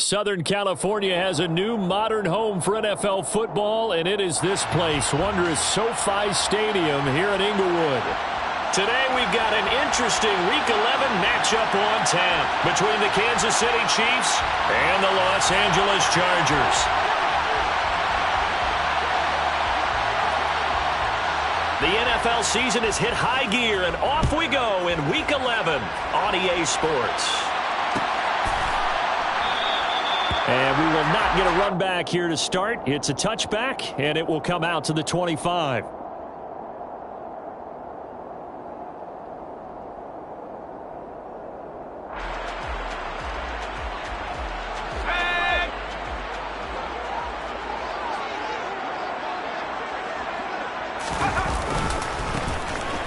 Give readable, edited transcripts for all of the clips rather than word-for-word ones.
Southern California has a new modern home for NFL football, and it is this place, wondrous SoFi Stadium here in Inglewood. Today we've got an interesting Week 11 matchup on tap between the Kansas City Chiefs and the Los Angeles Chargers. The NFL season has hit high gear, and off we go in Week 11 on EA Sports. And we will not get a run back here to start. It's a touchback, and it will come out to the 25.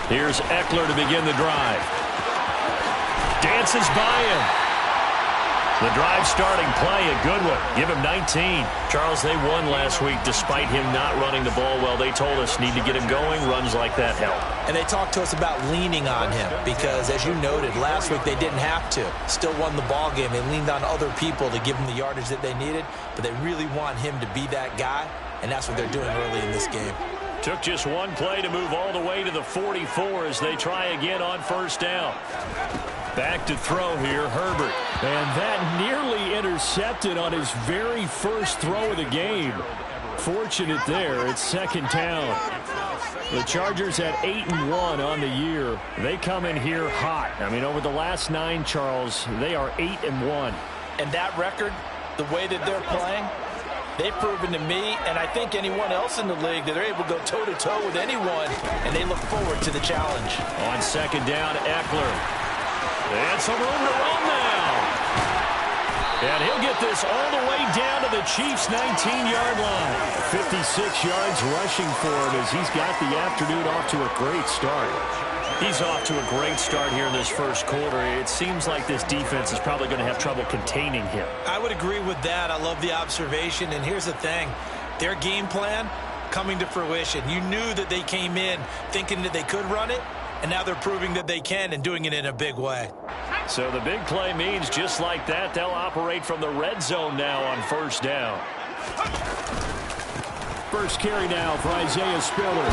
Here's Eckler to begin the drive. Dances by him. The drive starting play, a good one. Give him 19. Charles, they won last week despite him not running the ball well. They told us need to get him going. Runs like that help. And they talked to us about leaning on him because, as you noted, last week they didn't have to. Still won the ball game. They leaned on other people to give them the yardage that they needed, but they really want him to be that guy, and that's what they're doing early in this game. Took just one play to move all the way to the 44 as they try again on first down. Back to throw here, Herbert. And that nearly intercepted on his very first throw of the game. Fortunate there, it's second down. The Chargers at 8-1 on the year. They come in here hot. I mean, over the last 9, Charles, they are 8-1. And that record, the way that they're playing, they've proven to me, and I think anyone else in the league, that they're able to go toe-to-toe with anyone, and they look forward to the challenge. On second down, Eckler. And some room to run now. And he'll get this all the way down to the Chiefs' 19-yard line. 56 yards rushing for him as he's got the afternoon off to a great start. He's off to a great start here in this first quarter. It seems like this defense is probably going to have trouble containing him. I would agree with that. I love the observation. And here's the thing. Their game plan coming to fruition. You knew that they came in thinking that they could run it, and now they're proving that they can and doing it in a big way. So the big play means just like that, they'll operate from the red zone now on first down. First carry now for Isaiah Spiller.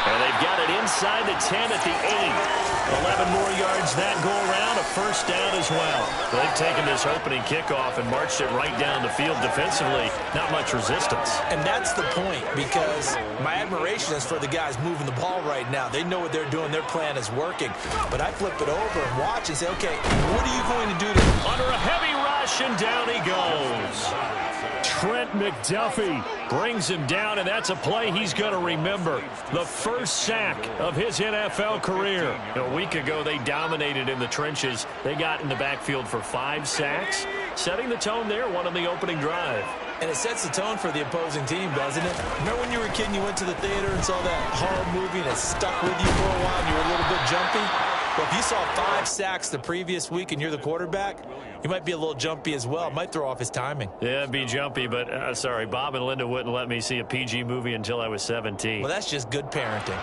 And they've got it inside the 10 at the 8. 11 more yards that go around, a first down as well. They've taken this opening kickoff and marched it right down the field defensively. Not much resistance. And that's the point, because my admiration is for the guys moving the ball right now. They know what they're doing. Their plan is working. But I flip it over and watch and say, okay, what are you going to do to under a heavy rush, and down he goes. Trent McDuffie brings him down, and that's a play he's going to remember. The first sack of his NFL career. A week ago, they dominated in the trenches. They got in the backfield for 5 sacks, setting the tone there, one on the opening drive. And it sets the tone for the opposing team, doesn't it? Remember when you were a kid and you went to the theater and saw that horror movie and it stuck with you for a while and you were a little bit jumpy? Well, if you saw 5 sacks the previous week and you're the quarterback, you might be a little jumpy as well. It might throw off his timing. Yeah, it'd be jumpy, but sorry, Bob and Linda wouldn't let me see a PG movie until I was 17. Well, that's just good parenting.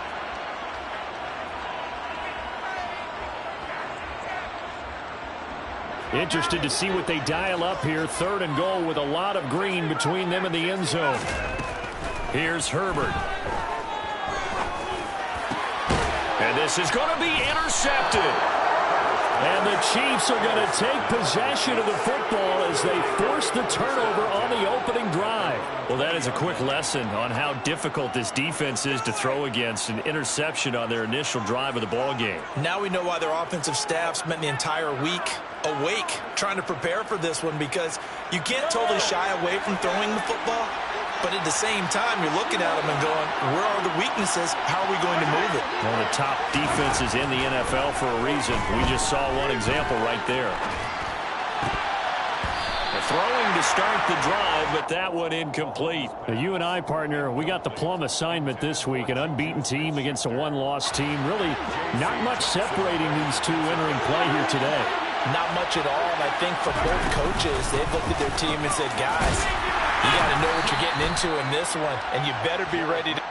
Interested to see what they dial up here. 3rd and goal with a lot of green between them and the end zone. Here's Herbert. And this is going to be intercepted. And the Chiefs are going to take possession of the football as they force the turnover on the opening drive. Well, that is a quick lesson on how difficult this defense is to throw against. An interception on their initial drive of the ball game. Now we know why their offensive staff spent the entire week awake trying to prepare for this one, because you can't totally shy away from throwing the football. But at the same time, you're looking at them and going, where are the weaknesses? How are we going to move it? One of the top defenses in the NFL for a reason. We just saw one example right there. Throwing to start the drive, but that one incomplete. You and I, partner, we got the plum assignment this week. An unbeaten team against a one-loss team. Really not much separating these two entering play here today. Not much at all, and I think for both coaches, they've looked at their team and said, guys, you got to know what you're getting into in this one, and you better be ready to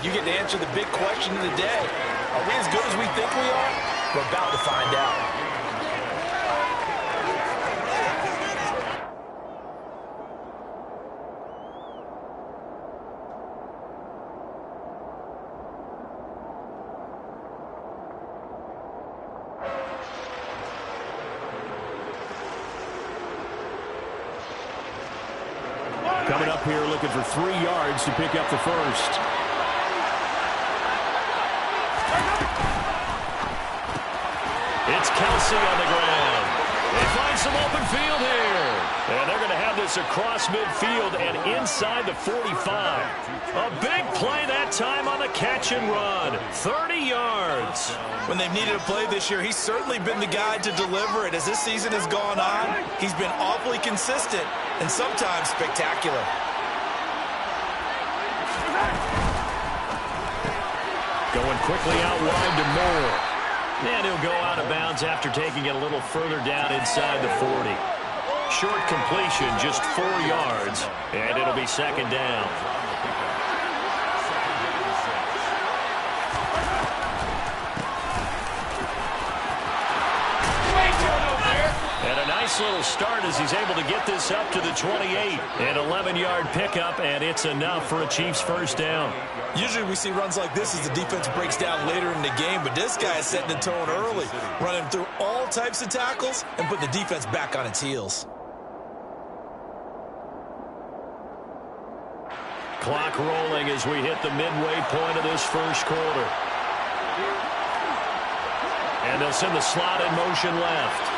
You get to answer the big question of the day. Are we as good as we think we are? We're about to find out. Coming up here looking for 3 yards to pick up the first. It's Kelsey on the ground. They find some open field here. And they're going to have this across midfield and inside the 45. A big play that time on the catch and run. 30 yards. When they've needed a play this year, he's certainly been the guy to deliver it. As this season has gone on, he's been awfully consistent and sometimes spectacular. Going quickly out wide to Moore. And he'll go out of bounds after taking it a little further down inside the 40. Short completion, just 4 yards, and it'll be second down. And a nice little start as he's able to get this up to the 28. An 11-yard pickup, and it's enough for a Chiefs first down. Usually we see runs like this as the defense breaks down later in the game, but this guy is setting the tone early, running through all types of tackles and putting the defense back on its heels. Clock rolling as we hit the midway point of this first quarter. And they'll send the slot in motion left.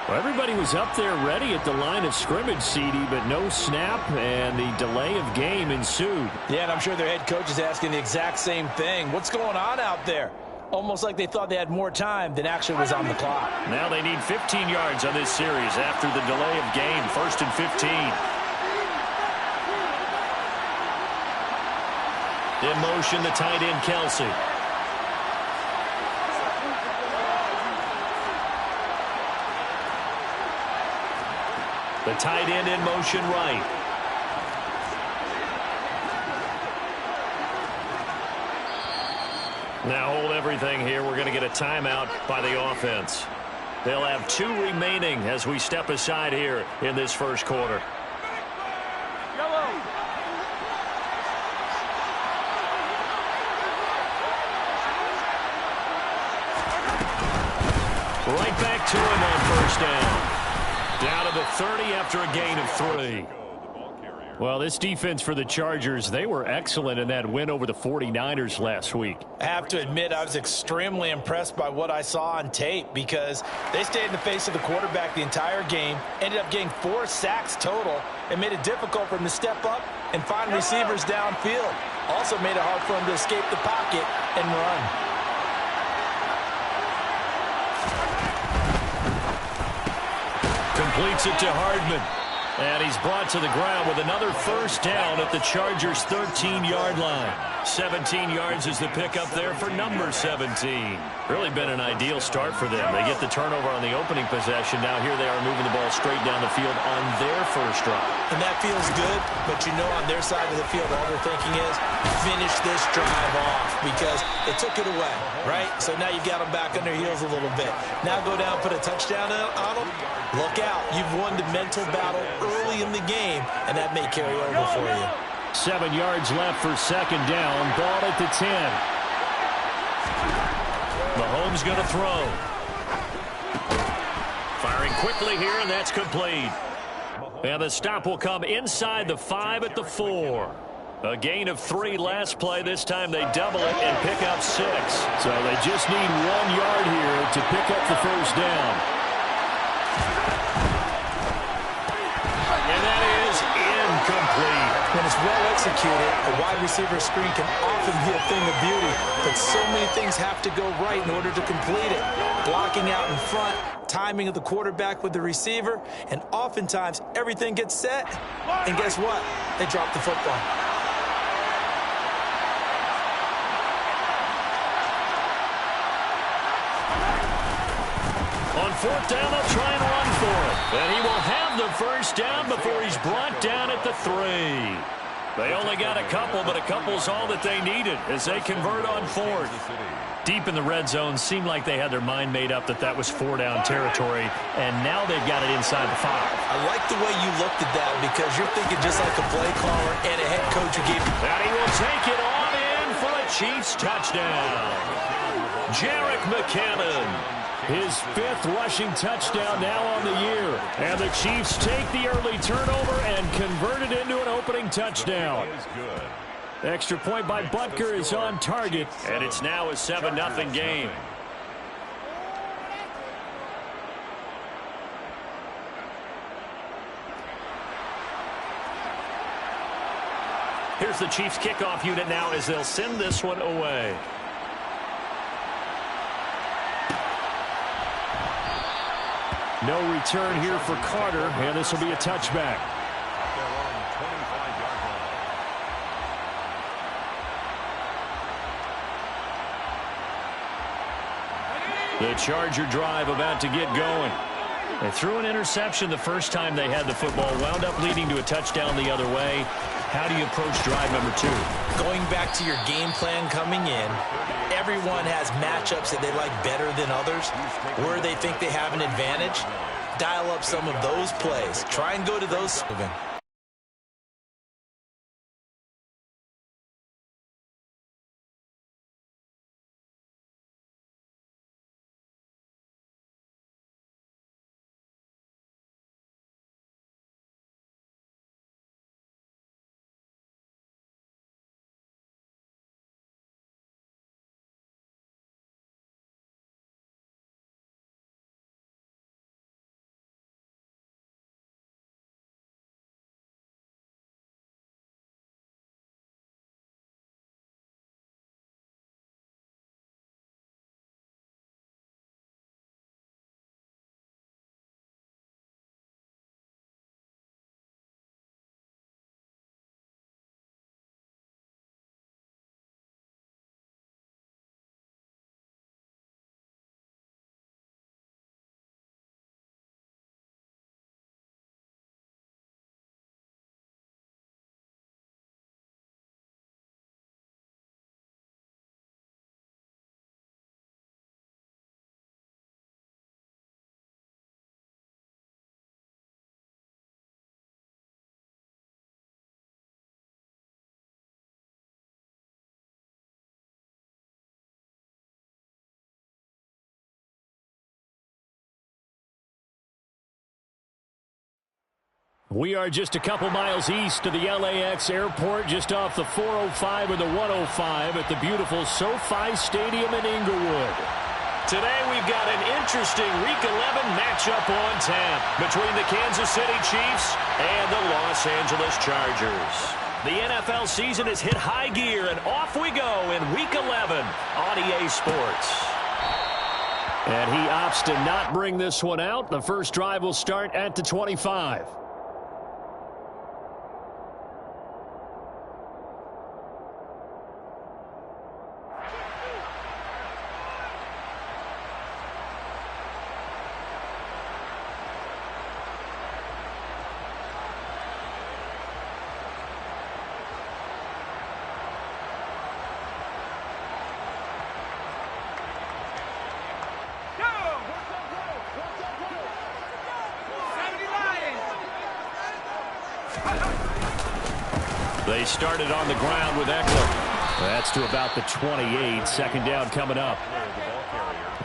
Well, everybody was up there ready at the line of scrimmage, CD, but no snap, and the delay of game ensued. Yeah, and I'm sure their head coach is asking the exact same thing. What's going on out there? Almost like they thought they had more time than actually was on the clock. Now they need 15 yards on this series after the delay of game. 1st and 15. In motion, the tight end, Kelsey. The tight end in motion right. Now hold everything here. We're going to get a timeout by the offense. They'll have 2 remaining as we step aside here in this first quarter. Right back to him on first down. Down to the 30 after a gain of 3. Well, this defense for the Chargers, they were excellent in that win over the 49ers last week. I have to admit, I was extremely impressed by what I saw on tape because they stayed in the face of the quarterback the entire game, ended up getting 4 sacks total, and made it difficult for him to step up and find receivers downfield. Also made it hard for him to escape the pocket and run. Completes it to Hardman. And he's brought to the ground with another first down at the Chargers' 13-yard line. 17 yards is the pickup there for number 17. Really been an ideal start for them. They get the turnover on the opening possession. Now here they are moving the ball straight down the field on their first drive. And that feels good, but you know on their side of the field all they're thinking is finish this drive off because they took it away, right? So now you got them back on their heels a little bit. Now go down, put a touchdown on them. Look out. You've won the mental battle early in the game, and that may carry over for you. 7 yards left for second down. Ball at the 10. Mahomes going to throw. Firing quickly here, and that's complete. And the stop will come inside the 5 at the 4. A gain of 3 last play. This time they double it and pick up 6. So they just need 1 yard here to pick up the first down. And that is incomplete. When it's well executed, a wide receiver screen can often be a thing of beauty, but so many things have to go right in order to complete it. Blocking out in front, timing of the quarterback with the receiver, and oftentimes everything gets set, and guess what? They drop the football. On fourth down, they'll try and run for it. And he will have the first down before he's brought down at the 3. They only got a couple, but a couple's all that they needed as they convert on fourth. Deep in the red zone, seemed like they had their mind made up that that was 4-down territory, and now they've got it inside the 5. I like the way you looked at that because you're thinking just like a play caller and a head coach who gave you. And he will take it on in for a Chiefs touchdown. Jerick McKinnon, his 5th rushing touchdown now on the year. And the Chiefs take the early turnover and convert it into an opening touchdown. Extra point by Butker is on target, and it's now a 7-0 game. Here's the Chiefs kickoff unit now as they'll send this one away. No return here for Carter, and this will be a touchback. The Charger drive about to get going. They threw an interception the first time they had the football, wound up leading to a touchdown the other way. How do you approach drive number 2? Going back to your game plan coming in, everyone has matchups that they like better than others. Where they think they have an advantage, dial up some of those plays. Try and go to those. We are just a couple miles east of the LAX airport, just off the 405 or the 105 at the beautiful SoFi Stadium in Inglewood. Today we've got an interesting Week 11 matchup on tap between the Kansas City Chiefs and the Los Angeles Chargers. The NFL season has hit high gear, and off we go in Week 11 on EA Sports. And he opts to not bring this one out. The first drive will start at the 25. They started on the ground with Eckler. That's to about the 28. Second down coming up.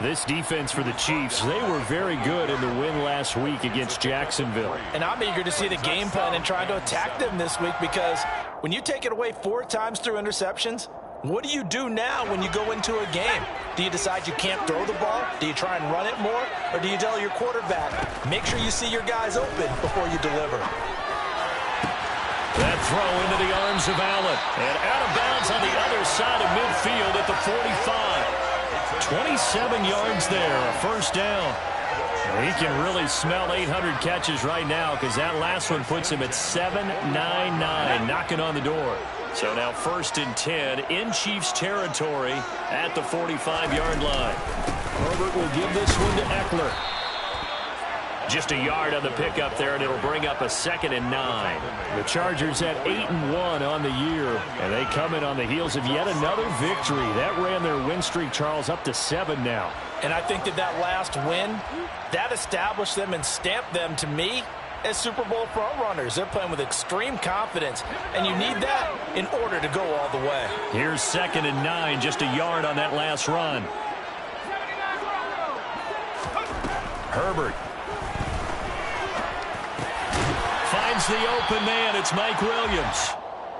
This defense for the Chiefs, they were very good in the win last week against Jacksonville. And I'm eager to see the game plan and try to attack them this week, because when you take it away 4 times through interceptions, what do you do now when you go into a game? Do you decide you can't throw the ball? Do you try and run it more? Or do you tell your quarterback, make sure you see your guys open before you deliver? That throw into the arms of Allen. And out of bounds on the other side of midfield at the 45. 27 yards there, a first down. He can really smell 800 catches right now, because that last one puts him at 799, knocking on the door. So now 1st and 10 in Chiefs territory at the 45-yard line. Herbert will give this one to Eckler. Just a yard on the pickup there, and it'll bring up a 2nd and 9. The Chargers at 8-1 on the year, and they come in on the heels of yet another victory. That ran their win streak, Charles, up to 7 now. And I think that last win, that established them and stamped them, to me, as Super Bowl frontrunners. They're playing with extreme confidence, and you need that in order to go all the way. Here's 2nd and 9, just a yard on that last run. Herbert finds the open man. It's Mike Williams.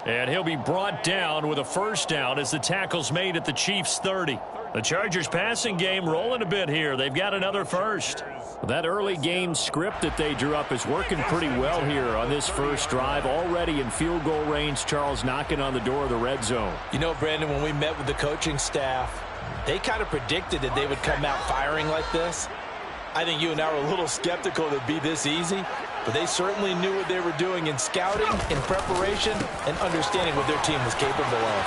And he'll be brought down with a first down as the tackle's made at the Chiefs' 30. The Chargers passing game rolling a bit here. They've got another first. That early game script that they drew up is working pretty well here on this first drive. Already in field goal range, Charles, knocking on the door of the red zone. You know, Brandon, when we met with the coaching staff, they kind of predicted that they would come out firing like this. I think you and I were a little skeptical that it'd be this easy, but they certainly knew what they were doing in scouting, in preparation, and understanding what their team was capable of.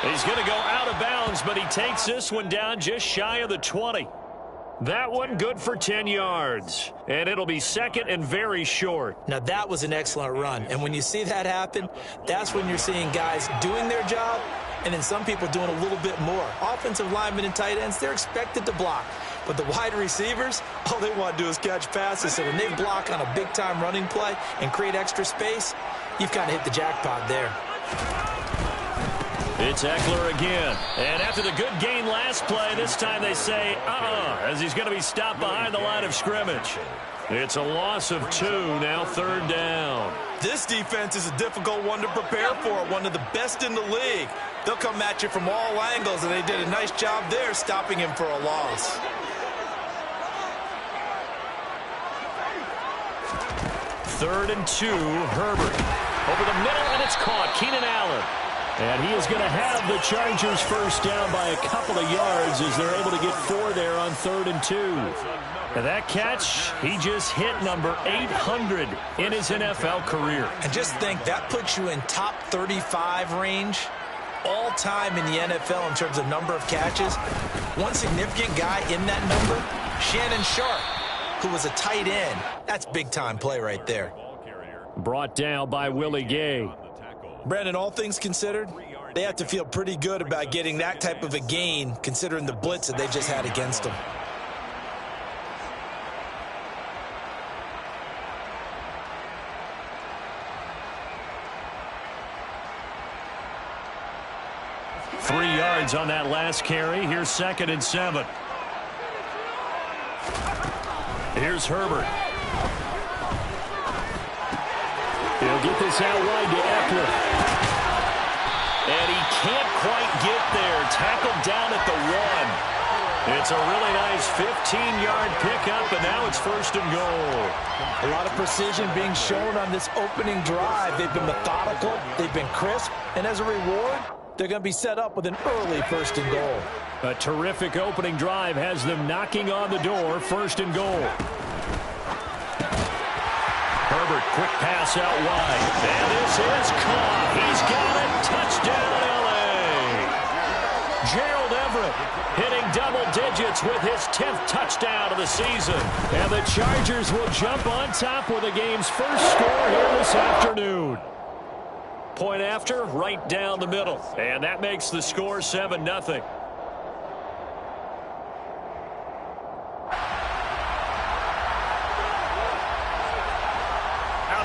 He's going to go out of bounds, but he takes this one down just shy of the 20. That one good for 10 yards, and it'll be 2nd and very short. Now, that was an excellent run, and when you see that happen, that's when you're seeing guys doing their job, and then some people doing a little bit more. Offensive linemen and tight ends, they're expected to block. But the wide receivers, all they want to do is catch passes. So when they block on a big-time running play and create extra space, you've kind of hit the jackpot there. It's Eckler again. And after the good gain last play, this time they say, as he's going to be stopped behind the line of scrimmage. It's a loss of 2, now 3rd down. This defense is a difficult one to prepare for, one of the best in the league. They'll come at you from all angles, and they did a nice job there stopping him for a loss. 3rd and 2, Herbert. Over the middle, and it's caught. Keenan Allen. And he is going to have the Chargers first down by a couple of yards as they're able to get 4 there on 3rd and 2. And that catch, he just hit number 800 in his NFL career. And just think, that puts you in top 35 range all time in the NFL in terms of number of catches. One significant guy in that number, Shannon Sharpe, who was a tight end. That's big-time play right there. Brought down by Willie Gay. Brandon, all things considered, they have to feel pretty good about getting that type of a gain, considering the blitz that they just had against them. Three yards on that last carry. Here's 2nd and 7. Here's Herbert. He'll get this out wide to Eckler. And he can't quite get there. Tackled down at the 1. It's a really nice 15-yard pickup, and now it's 1st and goal. A lot of precision being shown on this opening drive. They've been methodical, they've been crisp, and as a reward, they're going to be set up with an early 1st and goal. A terrific opening drive has them knocking on the door, 1st and goal. Herbert, quick pass out wide. And this is caught. He's got it. Touchdown, L.A. Gerald Everett hitting double digits with his 10th touchdown of the season. And the Chargers will jump on top with the game's first score here this afternoon. Point after, right down the middle. And that makes the score 7-0.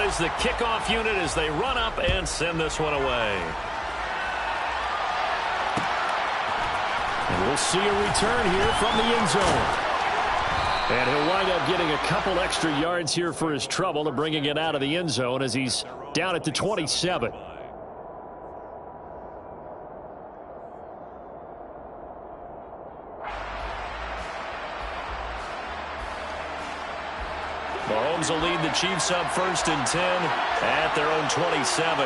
Is the kickoff unit as they run up and send this one away. And we'll see a return here from the end zone. And he'll wind up getting a couple extra yards here for his trouble to bringing it out of the end zone as he's down at the 27. Mahomes will lead the Chiefs up 1st and 10 at their own 27.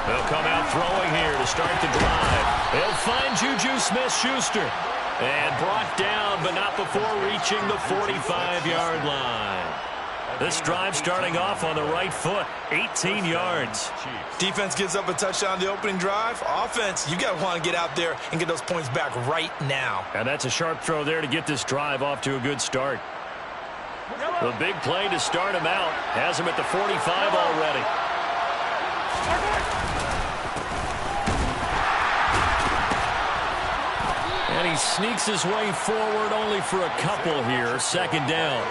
They'll come out throwing here to start the drive. They'll find Juju Smith-Schuster. And brought down, but not before reaching the 45-yard line. This drive starting off on the right foot, 18 yards. Defense gives up a touchdown the opening drive. Offense, you got to want to get out there and get those points back right now. And that's a sharp throw there to get this drive off to a good start. The big play to start him out has him at the 45 already. And he sneaks his way forward only for a couple here. Second down.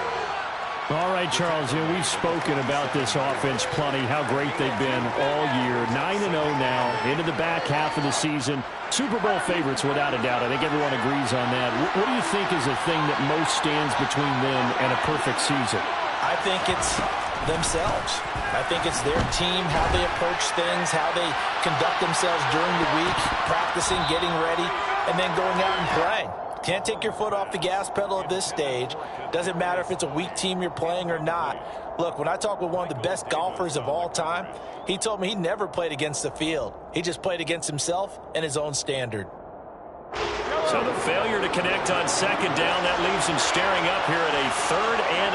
All right, Charles, we've spoken about this offense plenty, how great they've been all year. 9-0 now, into the back half of the season. Super Bowl favorites, without a doubt. I think everyone agrees on that. What do you think is the thing that most stands between them and a perfect season? I think it's themselves. I think it's their team, how they approach things, how they conduct themselves during the week, practicing, getting ready, and then going out and playing. Can't take your foot off the gas pedal at this stage. Doesn't matter if it's a weak team you're playing or not. Look, when I talk with one of the best golfers of all time, he told me he never played against the field. He just played against himself and his own standard. So the failure to connect on second down, that leaves him staring up here at a 3rd and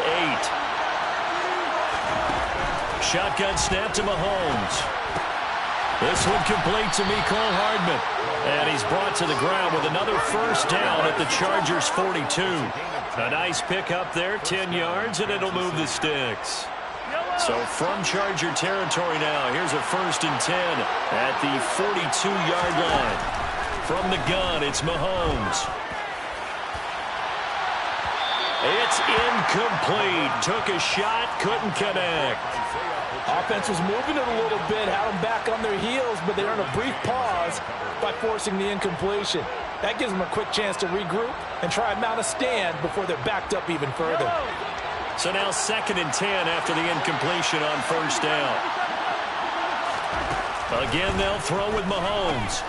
8. Shotgun snap to Mahomes. This one complete to Mecole Hardman. And he's brought to the ground with another first down at the Chargers' 42. A nice pickup there, 10 yards, and it'll move the sticks. So from Charger territory now, here's a 1st and 10 at the 42-yard line. From the gun, it's Mahomes. It's incomplete. Took a shot, couldn't connect. Offense was moving it a little bit, had them back on their heels, but they earned a brief pause by forcing the incompletion. That gives them a quick chance to regroup and try and mount a stand before they're backed up even further. So now 2nd and 10 after the incompletion on first down. Again, they'll throw with Mahomes.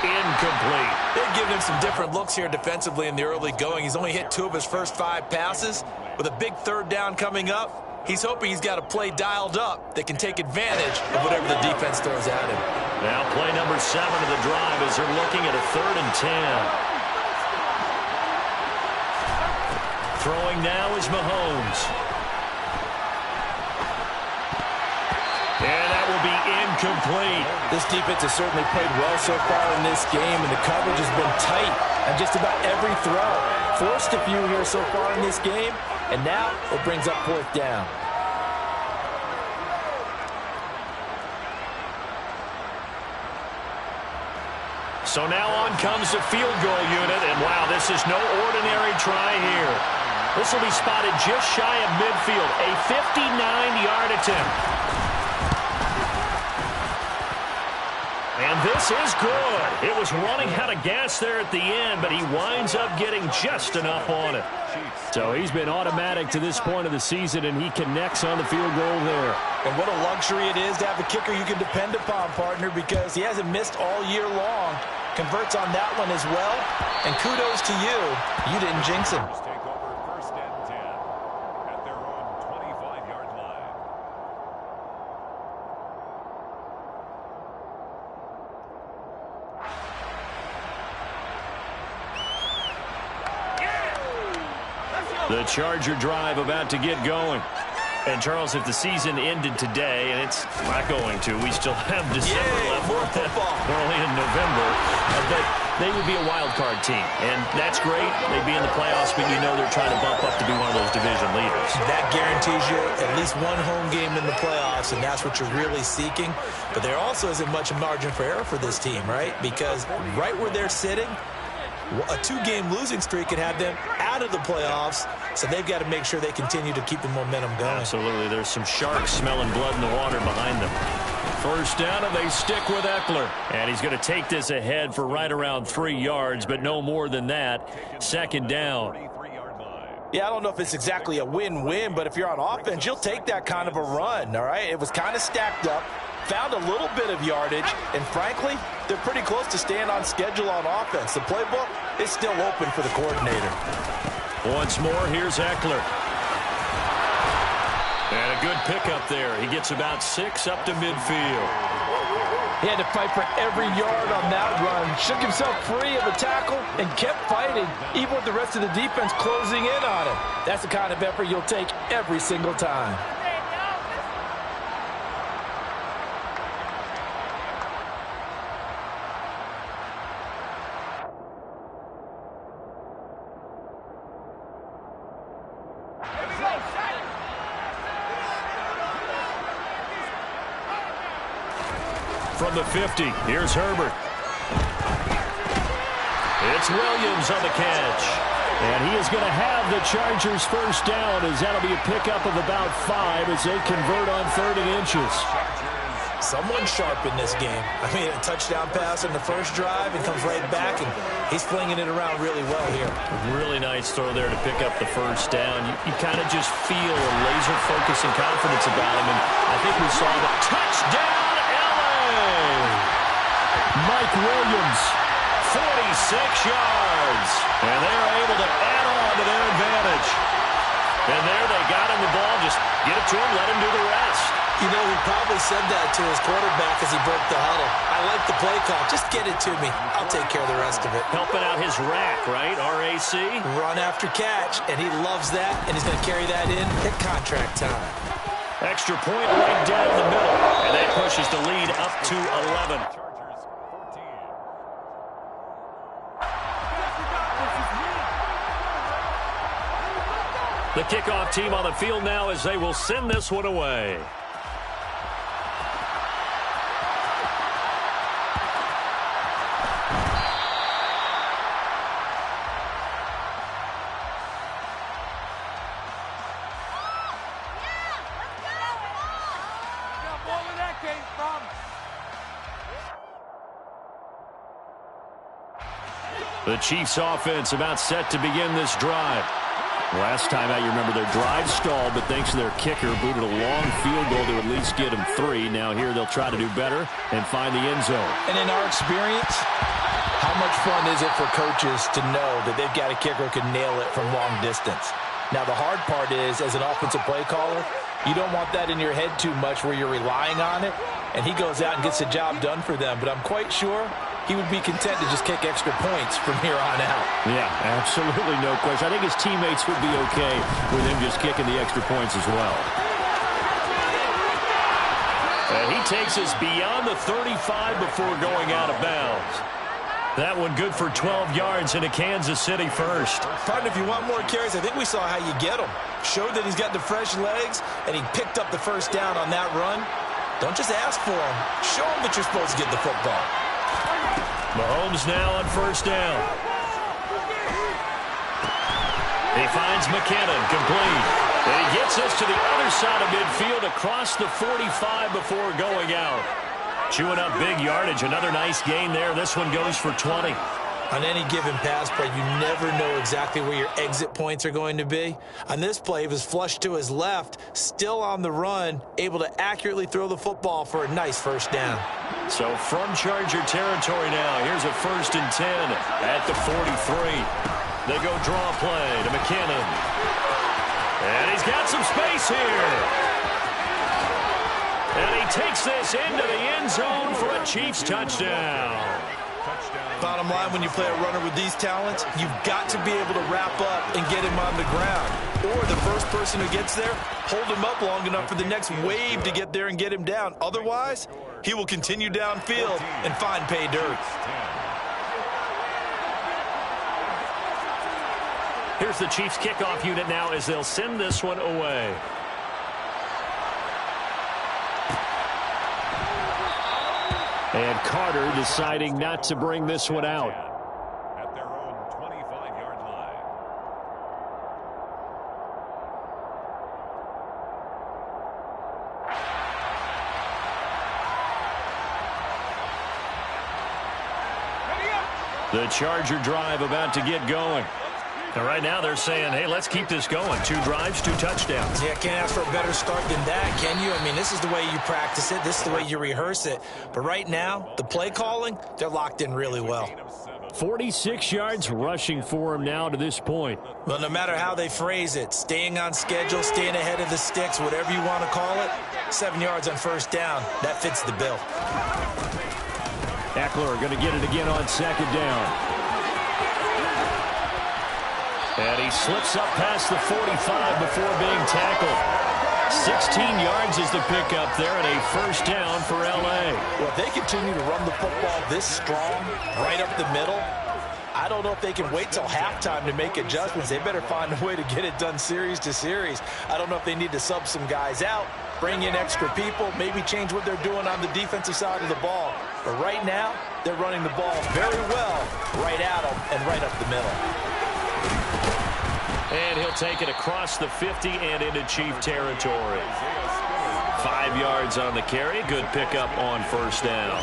Incomplete. They've given him some different looks here defensively in the early going. He's only hit 2 of his first 5 passes. With a big 3rd down coming up, he's hoping he's got a play dialed up that can take advantage of whatever the defense throws at him. Now play number 7 of the drive as they're looking at a 3rd and 10. Throwing now is Mahomes. And that will be incomplete. This defense has certainly played well so far in this game, and the coverage has been tight on just about every throw. Forced a few here so far in this game, and now it brings up 4th down. So now on comes the field goal unit, and wow, this is no ordinary try here. This will be spotted just shy of midfield, a 59-yard attempt. And this is good. It was running out of gas there at the end, but he winds up getting just enough on it. So he's been automatic to this point of the season, and he connects on the field goal there. And what a luxury it is to have a kicker you can depend upon, partner, because he hasn't missed all year long. Converts on that one as well. And kudos to you. You didn't jinx him. The Charger drive about to get going. And, Charles, if the season ended today, and it's not going to, we still have December left. More football. We're only in November. But they would be a wild card team. And that's great. They'd be in the playoffs, but you know they're trying to bump up to be one of those division leaders. That guarantees you at least one home game in the playoffs, and that's what you're really seeking. But there also isn't much margin for error for this team, right? Because right where they're sitting, a 2-game losing streak could have them out of the playoffs, so they've got to make sure they continue to keep the momentum going. Absolutely. There's some sharks smelling blood in the water behind them. First down, and they stick with Eckler. And he's going to take this ahead for right around 3 yards, but no more than that. Second down. Yeah, I don't know if it's exactly a win-win, but if you're on offense, you'll take that kind of a run, all right? It was kind of stacked up. Found a little bit of yardage, and frankly, they're pretty close to staying on schedule on offense. The playbook is still open for the coordinator. Once more, here's Eckler. And a good pickup there. He gets about 6 up to midfield. He had to fight for every yard on that run, shook himself free of the tackle, and kept fighting, even with the rest of the defense closing in on him. That's the kind of effort you'll take every single time. From the 50, here's Herbert. It's Williams on the catch. And he is going to have the Chargers first down, as that'll be a pickup of about 5 as they convert on 3rd and inches. Someone sharp in this game. I mean, a touchdown pass on the first drive and comes right back, and he's flinging it around really well here. Really nice throw there to pick up the first down. You kind of just feel a laser focus and confidence about him, and I think we saw the touchdown. Mike Williams, 46 yards. And they're able to add on to their advantage. And there they got him the ball. Just get it to him, let him do the rest. You know, he probably said that to his quarterback as he broke the huddle. I like the play call. Just get it to me. I'll take care of the rest of it. Helping out his rack, right? RAC. Run after catch, and he loves that, and he's going to carry that in at contract time. Extra point right down the middle. And that pushes the lead up to 11. The kickoff team on the field now as they will send this one away. The Chiefs offense about set to begin this drive. Last time out, you remember their drive stalled, but thanks to their kicker, booted a long field goal to at least get them 3. Now here they'll try to do better and find the end zone. And in our experience, how much fun is it for coaches to know that they've got a kicker who can nail it from long distance? Now the hard part is, as an offensive play caller, you don't want that in your head too much where you're relying on it, and he goes out and gets the job done for them. But I'm quite sure he would be content to just kick extra points from here on out. Yeah, absolutely no question. I think his teammates would be okay with him just kicking the extra points as well. And he takes us beyond the 35 before going out of bounds. That one good for 12 yards into Kansas City first. Partner, if you want more carries, I think we saw how you get them. Showed that he's got the fresh legs, and he picked up the first down on that run. Don't just ask for him. Show him that you're supposed to get the football. Mahomes now on first down. He finds McKinnon, complete. And he gets us to the other side of midfield across the 45 before going out. Chewing up big yardage. Another nice gain there. This one goes for 20. On any given pass play, you never know exactly where your exit points are going to be. On this play, he was flushed to his left, still on the run, able to accurately throw the football for a nice first down. So from Charger territory now, here's a 1st and 10 at the 43. They go draw play to McKinnon. And he's got some space here. And he takes this into the end zone for a Chiefs touchdown. Bottom line, when you play a runner with these talents, you've got to be able to wrap up and get him on the ground. Or the first person who gets there, hold him up long enough for the next wave to get there and get him down. Otherwise, he will continue downfield and find pay dirt. Here's the Chiefs kickoff unit now as they'll send this one away. And Carter deciding not to bring this one out. At their own 25-yard line. The Charger drive about to get going. And right now they're saying, hey, let's keep this going. 2 drives, 2 touchdowns. Yeah, can't ask for a better start than that, can you? I mean, this is the way you practice it. This is the way you rehearse it. But right now, the play calling, they're locked in really well. 46 yards rushing for him now to this point. Well, no matter how they phrase it, staying on schedule, staying ahead of the sticks, whatever you want to call it, 7 yards on first down, that fits the bill. Eckler going to get it again on second down. And he slips up past the 45 before being tackled. 16 yards is the pickup there, and a first down for L.A. Well, if they continue to run the football this strong, right up the middle, I don't know if they can wait till halftime to make adjustments. They better find a way to get it done series to series. I don't know if they need to sub some guys out, bring in extra people, maybe change what they're doing on the defensive side of the ball. But right now, they're running the ball very well right at them and right up the middle. And he'll take it across the 50 and into Chief territory. 5 yards on the carry. Good pickup on first down.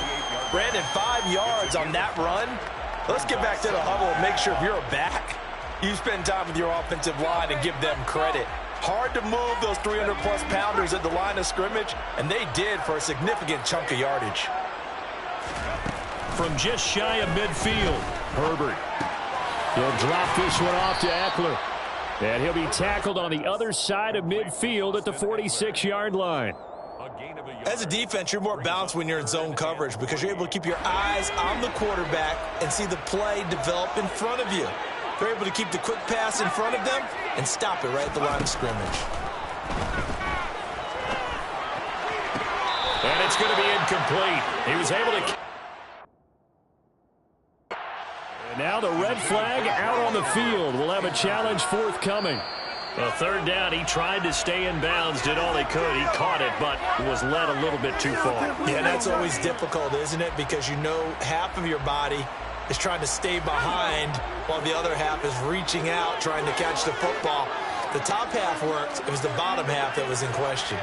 Brandon, 5 yards on that run. Let's get back to the huddle and make sure if you're a back, you spend time with your offensive line and give them credit. Hard to move those 300-plus pounders at the line of scrimmage, and they did for a significant chunk of yardage. From just shy of midfield, Herbert. He'll drop this one off to Eckler. And he'll be tackled on the other side of midfield at the 46-yard line. As a defense, you're more balanced when you're in zone coverage because you're able to keep your eyes on the quarterback and see the play develop in front of you. They're able to keep the quick pass in front of them and stop it right at the line of scrimmage. And it's going to be incomplete. He was able to... Now the red flag out on the field. We'll have a challenge forthcoming. Well, third down, he tried to stay in bounds, did all he could. He caught it, but was led a little bit too far. Yeah, that's always difficult, isn't it? Because you know half of your body is trying to stay behind while the other half is reaching out, trying to catch the football. The top half worked. It was the bottom half that was in question.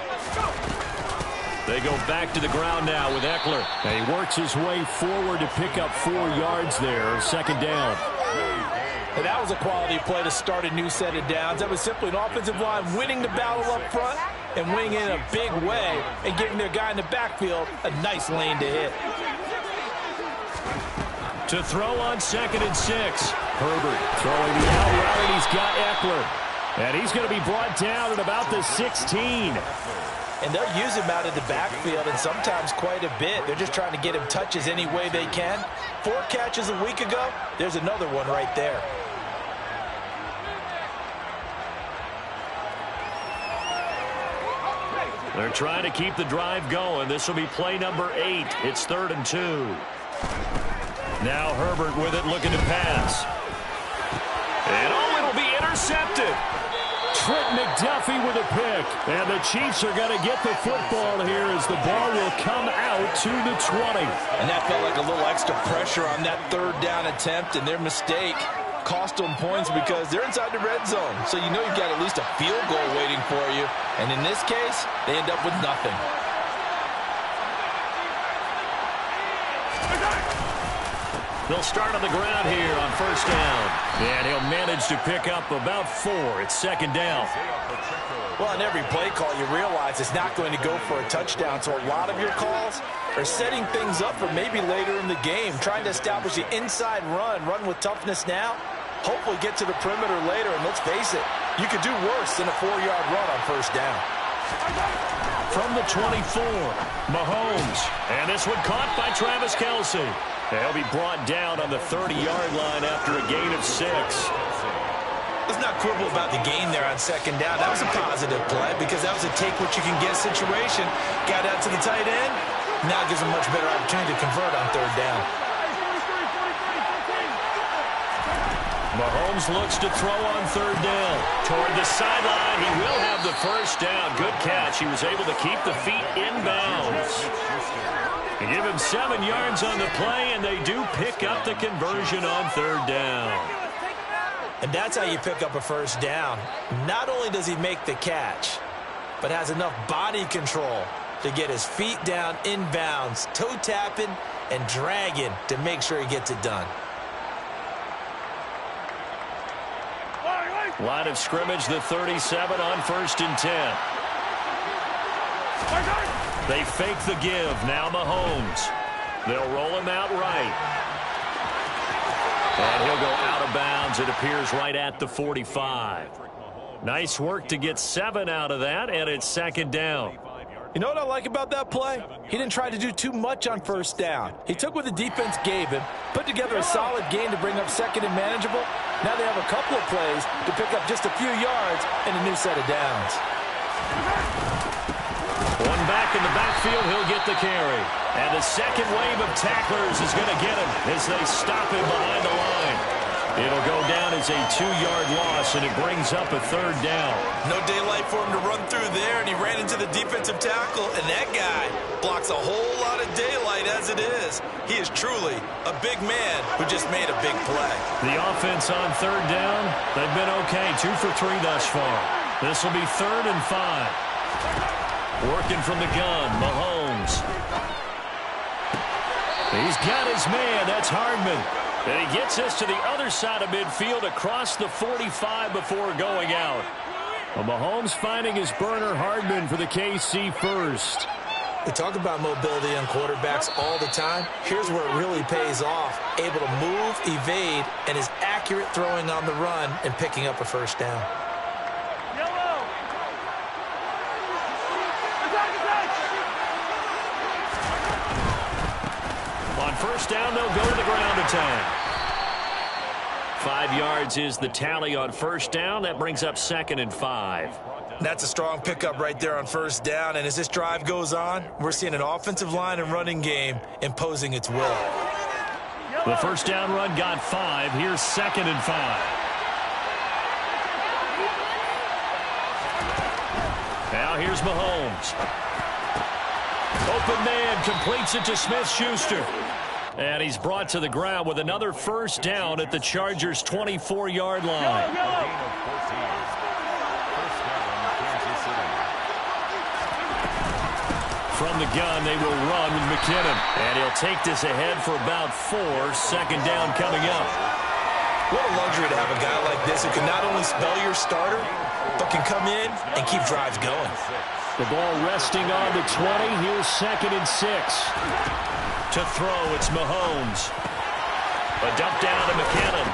They go back to the ground now with Eckler. And he works his way forward to pick up 4 yards there. Second down. And that was a quality play to start a new set of downs. That was simply an offensive line winning the battle up front and winning in a big way and giving their guy in the backfield a nice lane to hit. To throw on 2nd and 6. Herbert throwing the out route, and he's got Eckler. And he's going to be brought down at about the 16. And they'll use him out of the backfield, and sometimes quite a bit. They're just trying to get him touches any way they can. 4 catches a week ago. There's another one right there. They're trying to keep the drive going. This will be play number 8. It's 3rd and 2. Now Herbert with it, looking to pass. And it'll be intercepted. Trent McDuffie with a pick. And the Chiefs are going to get the football here as the ball will come out to the 20. And that felt like a little extra pressure on that 3rd down attempt, and their mistake cost them points because they're inside the red zone. So you know you've got at least a field goal waiting for you. And in this case, they end up with nothing. They'll start on the ground here on first down. And he'll manage to pick up about 4. It's 2nd down. Well, on every play call, you realize it's not going to go for a touchdown. So a lot of your calls are setting things up for maybe later in the game, trying to establish the inside run with toughness now, hopefully get to the perimeter later. And let's face it, you could do worse than a 4-yard run on first down. From the 24, Mahomes. And this one caught by Travis Kelce. They'll be brought down on the 30-yard line after a gain of 6. Let's not quibble about the gain there on 2nd down. That was a positive play because that was a take-what-you-can-get situation. Got out to the tight end. Now it gives them much better opportunity to convert on 3rd down. Mahomes looks to throw on 3rd down. Toward the sideline, he will have the first down. Good catch. He was able to keep the feet inbounds. They give him 7 yards on the play, and they do pick up the conversion on 3rd down. And that's how you pick up a first down. Not only does he make the catch, but has enough body control to get his feet down inbounds, toe tapping and dragging to make sure he gets it done. Line of scrimmage, the 37 on 1st and 10. They fake the give. Now Mahomes. They'll roll him out right. And he'll go out of bounds. It appears right at the 45. Nice work to get 7 out of that, and it's 2nd down. You know what I like about that play? He didn't try to do too much on first down. He took what the defense gave him, put together a solid gain to bring up second and manageable. Now they have a couple of plays to pick up just a few yards and a new set of downs. One back in the backfield, he'll get the carry. And the second wave of tacklers is going to get him as they stop him behind the line. It'll go down as a 2-yard loss, and it brings up a third down. No daylight for him to run through there, and he ran into the defensive tackle, and that guy blocks a whole lot of daylight as it is. He is truly a big man who just made a big play. The offense on third down, they've been okay, 2 for 3 thus far. This will be 3rd and 5. Working from the gun, Mahomes. He's got his man, that's Hardman. And he gets us to the other side of midfield across the 45 before going out. Well, Mahomes finding his burner, Hardman, for the KC first. We talk about mobility on quarterbacks all the time. Here's where it really pays off. Able to move, evade, and is accurate throwing on the run and picking up a first down. On first down, they'll go to the ground attack. 5 yards is the tally on first down. That brings up 2nd and 5. That's a strong pickup right there on first down. And as this drive goes on, we're seeing an offensive line and running game imposing its will. The first down run got 5. Here's 2nd and 5. Now here's Mahomes. Open man completes it to Smith-Schuster. And he's brought to the ground with another first down at the Chargers' 24-yard line. From the gun, they will run with McKinnon. And he'll take this ahead for about 4. 2nd down coming up. What a luxury to have a guy like this who can not only spell your starter, but can come in and keep drives going. The ball resting on the 20. Here's 2nd and 6. To throw, it's Mahomes. A dump down to McKinnon.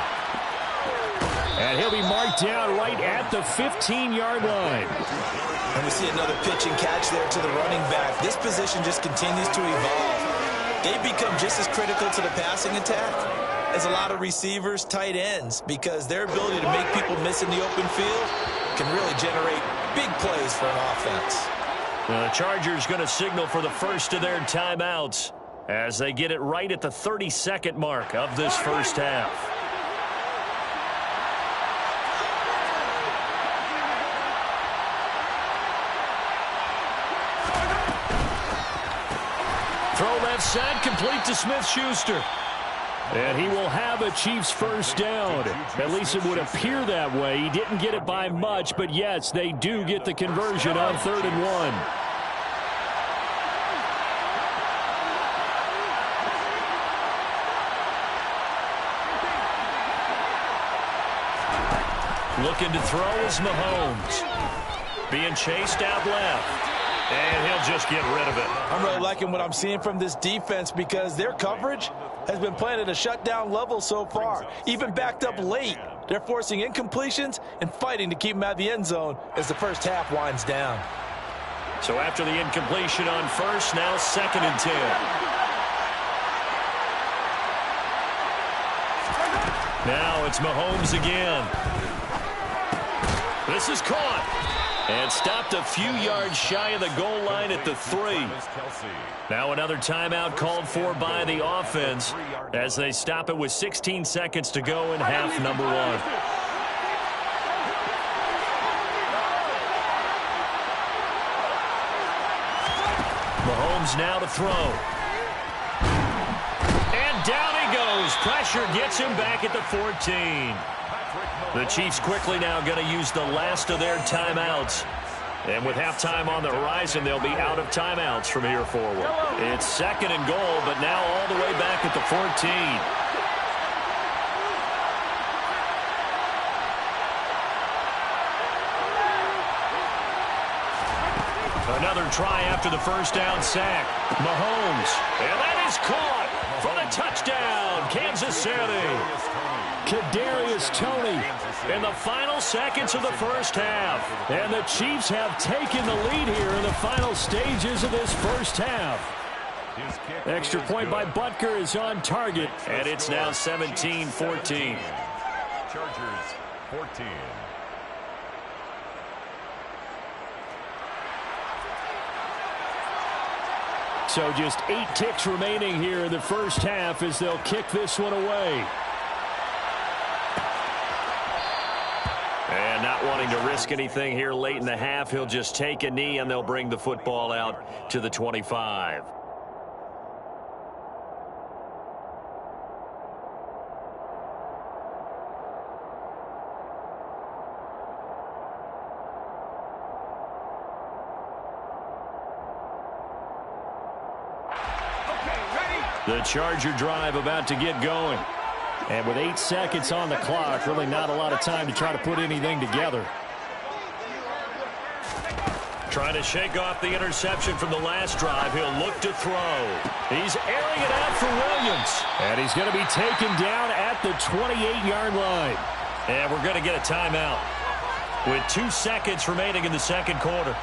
And he'll be marked down right at the 15-yard line. And we see another pitch and catch there to the running back. This position just continues to evolve. They become just as critical to the passing attack as a lot of receivers, tight ends, because their ability to make people miss in the open field can really generate big plays for an offense. The Chargers going to signal for the first of their timeouts as they get it right at the 32nd mark of this first half. Throw left side, complete to Smith-Schuster. And he will have a Chiefs first down. At least it would appear that way. He didn't get it by much, but yes, they do get the conversion on 3rd and 1. Looking to throw is Mahomes. Being chased out left. And he'll just get rid of it. I'm really liking what I'm seeing from this defense because their coverage has been playing at a shutdown level so far. Even backed up late, they're forcing incompletions and fighting to keep them out of the end zone as the first half winds down. So after the incompletion on first, now 2nd and 10. Now it's Mahomes again. This is caught. And stopped a few yards shy of the goal line at the 3. Now another timeout called for by the offense as they stop it with 16 seconds to go in half number 1. Mahomes now to throw. And down he goes. Pressure gets him back at the 14. The Chiefs quickly now going to use the last of their timeouts. And with halftime on the horizon, they'll be out of timeouts from here forward. It's 2nd and goal, but now all the way back at the 14. Another try after the first down sack. Mahomes. And that is caught for the touchdown, Kansas City. Kadarius Toney in the final seconds of the first half. And the Chiefs have taken the lead here in the final stages of this first half. Extra point by Butker is on target, and it's now 17-14. Chargers 14. So just 8 ticks remaining here in the first half as they'll kick this one away. And not wanting to risk anything here late in the half, he'll just take a knee and they'll bring the football out to the 25. The Charger drive about to get going. And with 8 seconds on the clock, really not a lot of time to try to put anything together. Trying to shake off the interception from the last drive. He'll look to throw. He's airing it out for Williams. And he's going to be taken down at the 28-yard line. And we're going to get a timeout with 2 seconds remaining in the second quarter.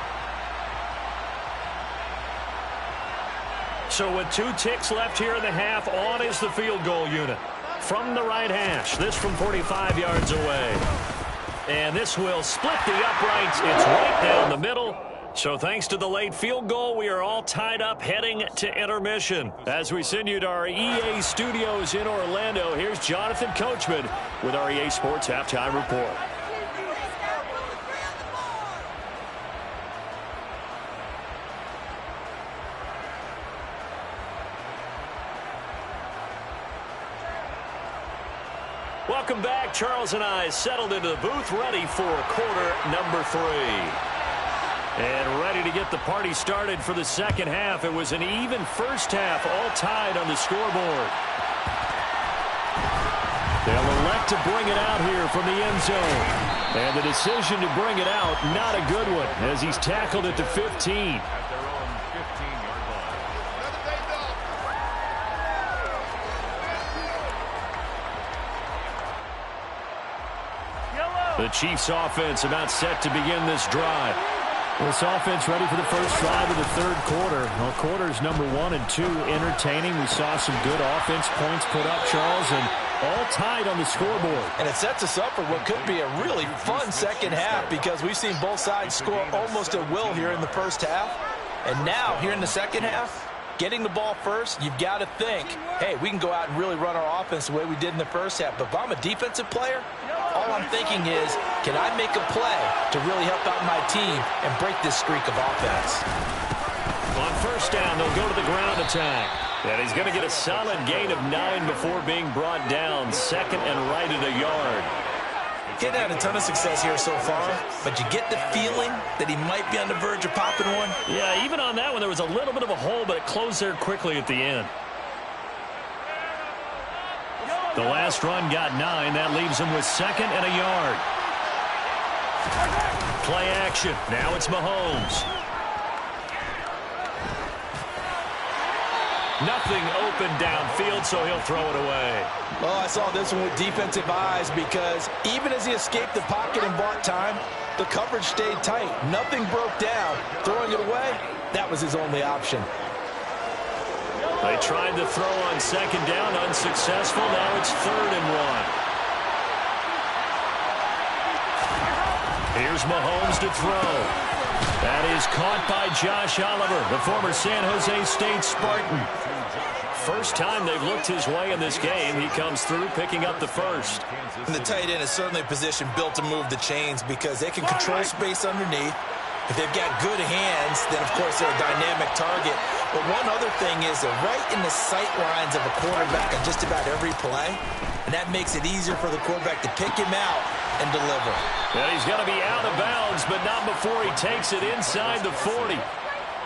So with 2 ticks left here in the half, on is the field goal unit. From the right hash, this from 45 yards away. And this will split the uprights. It's right down the middle. So thanks to the late field goal, we are all tied up heading to intermission. As we send you to our EA studios in Orlando, here's Jonathan Coachman with our EA Sports Halftime Report. Welcome back. Charles and I settled into the booth, ready for quarter number 3. And ready to get the party started for the second half. It was an even first half, all tied on the scoreboard. They'll elect to bring it out here from the end zone. And the decision to bring it out, not a good one, as he's tackled at the 15. The Chiefs offense about set to begin this drive. This offense ready for the first drive of the third quarter. Well, quarters number 1 and 2 entertaining. We saw some good offense points put up, Charles, and all tied on the scoreboard. And it sets us up for what could be a really fun second half because we've seen both sides score almost at will here in the first half. And now, here in the second half, getting the ball first, you've got to think, hey, we can go out and really run our offense the way we did in the first half. But if I'm a defensive player, all I'm thinking is, can I make a play to really help out my team and break this streak of offense? On first down, they'll go to the ground attack. And he's going to get a solid gain of 9 before being brought down. Second and right at a yard. Getting had a ton of success here so far, but you get the feeling that he might be on the verge of popping one. Yeah, even on that one, there was a little bit of a hole, but it closed there quickly at the end. The last run got 9. That leaves him with second and a yard. Play action. Now it's Mahomes. Nothing open downfield, so he'll throw it away. Oh, I saw this one with defensive eyes because even as he escaped the pocket and bought time, the coverage stayed tight. Nothing broke down. Throwing it away, that was his only option. They tried to throw on second down, unsuccessful. Now it's 3rd and 1. Here's Mahomes to throw. That is caught by Josh Oliver, the former San Jose State Spartan. First time they've looked his way in this game. He comes through, picking up the first. And the tight end is certainly a position built to move the chains because they can control space underneath. If they've got good hands, then, of course, they're a dynamic target. But one other thing is they're right in the sight lines of a quarterback on just about every play, and that makes it easier for the quarterback to pick him out and deliver. And he's going to be out of bounds, but not before he takes it inside the 40.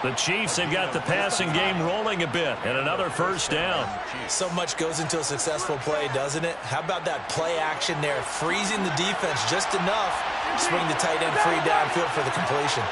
The Chiefs have got the passing game rolling a bit, and another first down. So much goes into a successful play, doesn't it? How about that play action there, freezing the defense just enough, swing the tight end free downfield for the completion.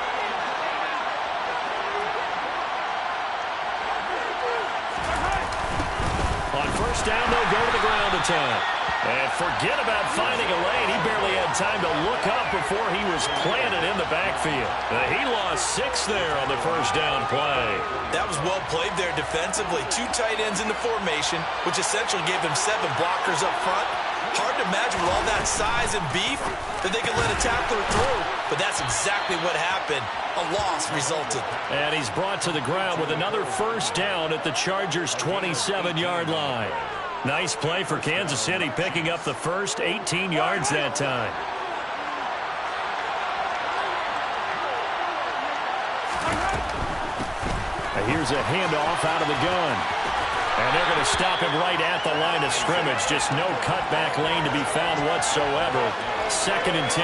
On first down, they'll go to the ground attack. And forget about finding a lane. He barely had time to look up before he was planted in the backfield. He lost 6 there on the first down play. That was well played there defensively. 2 tight ends in the formation, which essentially gave them 7 blockers up front. Hard to imagine with all that size and beef that they could let a tackler through, but that's exactly what happened. A loss resulted. And he's brought to the ground with another first down at the Chargers' 27-yard line. Nice play for Kansas City, picking up the first 18 yards that time. And here's a handoff out of the gun. And they're going to stop him right at the line of scrimmage. Just no cutback lane to be found whatsoever. 2nd and 10.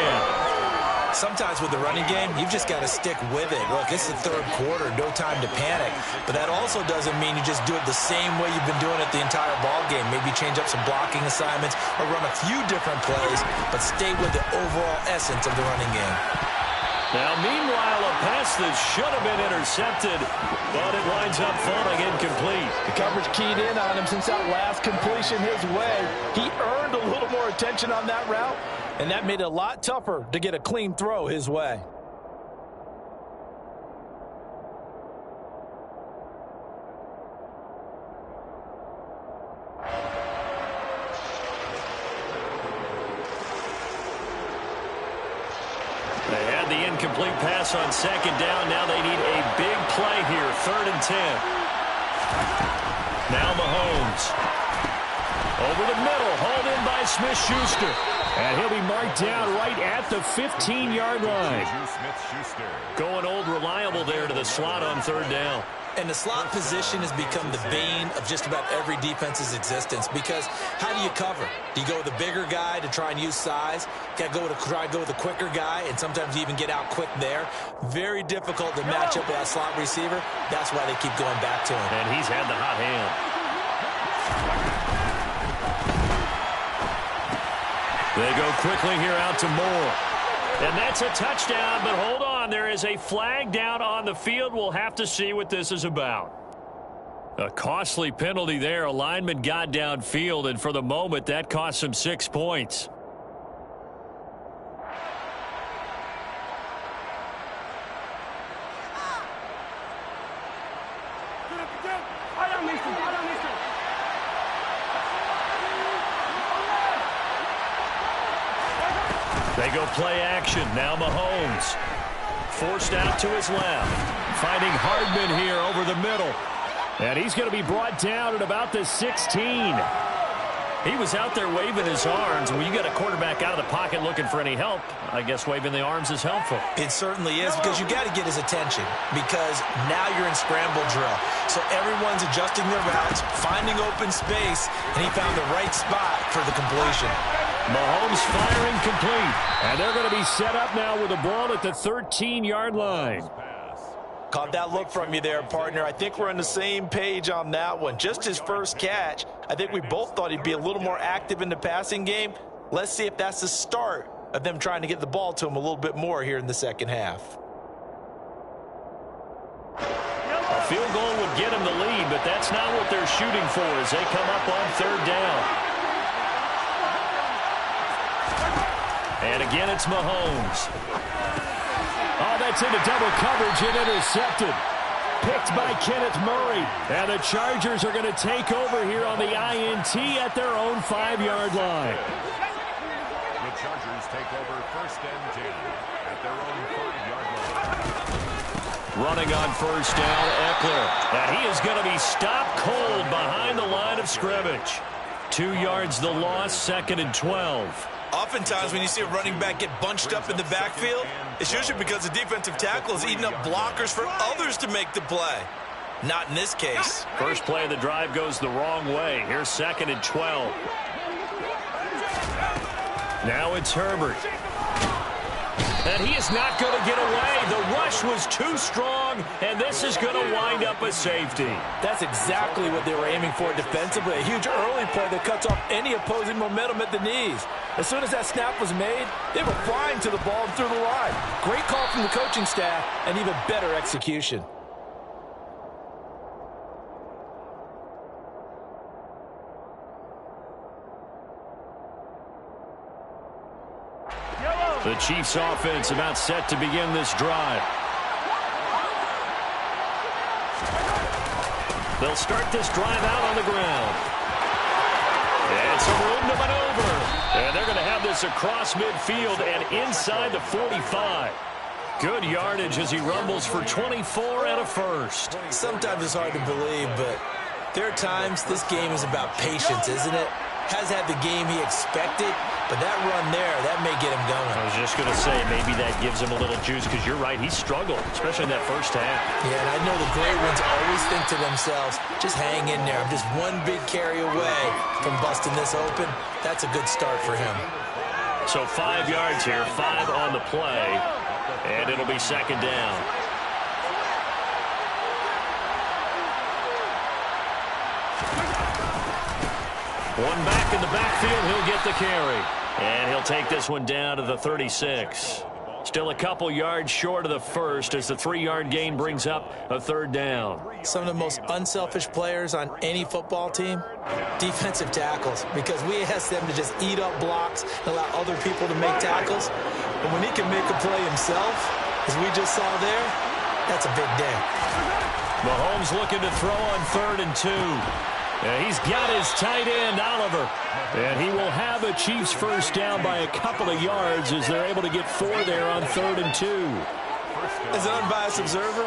Sometimes with the running game, you've just got to stick with it. Look, it's the 3rd quarter, no time to panic. But that also doesn't mean you just do it the same way you've been doing it the entire ball game. Maybe change up some blocking assignments or run a few different plays, but stay with the overall essence of the running game. Now, meanwhile, a pass that should have been intercepted, but it winds up falling incomplete. The coverage keyed in on him since that last completion his way. He earned a little more attention on that route, and that made it a lot tougher to get a clean throw his way. They had the incomplete pass on 2nd down. Now they need a big play here. 3rd and 10. Now Mahomes. Over the middle. Hauled in by Smith-Schuster. And he'll be marked down right at the 15-yard line. Going old reliable there to the slot on 3rd down. And the slot position has become the bane of just about every defense's existence, because how do you cover? Do you go with a bigger guy to try and use size? Got to try and go with a quicker guy, and sometimes you even get out quick there. Very difficult to match up with that slot receiver. That's why they keep going back to him. And he's had the hot hand. They go quickly here out to Moore. And that's a touchdown, but hold on. There is a flag down on the field. We'll have to see what this is about. A costly penalty there. A lineman got downfield, and for the moment, that cost him 6 points. They go play action. Now Mahomes. Forced out to his left. Finding Hardman here over the middle. And he's going to be brought down at about the 16. He was out there waving his arms. When you got a quarterback out of the pocket looking for any help, I guess waving the arms is helpful. It certainly is, because you got to get his attention, because now you're in scramble drill. So everyone's adjusting their routes, finding open space, and he found the right spot for the completion. Mahomes firing complete. And they're going to be set up now with the ball at the 13-yard line. Caught that look from you there, partner. I think we're on the same page on that one. Just his first catch. I think we both thought he'd be a little more active in the passing game. Let's see if that's the start of them trying to get the ball to him a little bit more here in the second half. A field goal would get him the lead, but that's not what they're shooting for as they come up on 3rd down. And again, it's Mahomes. Oh, that's into double coverage and intercepted. Picked by Kenneth Murray. And the Chargers are going to take over here on the INT at their own 5-yard line. The Chargers take over 1st and 10 at their own 5-yard line. Running on 1st down, Eckler. And he is going to be stopped cold behind the line of scrimmage. 2 yards the loss, 2nd and 12. Oftentimes when you see a running back get bunched up in the backfield, it's usually because the defensive tackle is eating up blockers for others to make the play. Not in this case. First play of the drive goes the wrong way. Here's 2nd and 12. Now it's Herbert. And he is not going to get away. The rush was too strong, and this is going to wind up a safety. That's exactly what they were aiming for defensively. A huge early play that cuts off any opposing momentum at the knees. As soon as that snap was made, they were flying to the ball and through the line. Great call from the coaching staff, and even better execution. The Chiefs offense about set to begin this drive. They'll start this drive out on the ground. And some room to maneuver. And they're going to have this across midfield and inside the 45. Good yardage as he rumbles for 24 and a first. Sometimes it's hard to believe, but there are times this game is about patience, isn't it? Has had the game he expected, but that run there, that may get him going. I was just going to say, maybe that gives him a little juice, because you're right, he struggled, especially in that first half. Yeah, and I know the great ones always think to themselves, just hang in there. I'm just one big carry away from busting this open. That's a good start for him. So 5 yards here, 5 on the play, and it'll be second down. One back in the backfield, he'll get the carry. And he'll take this one down to the 36. Still a couple yards short of the first as the 3-yard gain brings up a third down. Some of the most unselfish players on any football team, defensive tackles, because we ask them to just eat up blocks and allow other people to make tackles. But when he can make a play himself, as we just saw there, that's a big day. Mahomes looking to throw on 3rd and 2. He's got his tight end, Oliver. And he will have a Chiefs first down by a couple of yards as they're able to get 4 there on 3rd and 2. As an unbiased observer,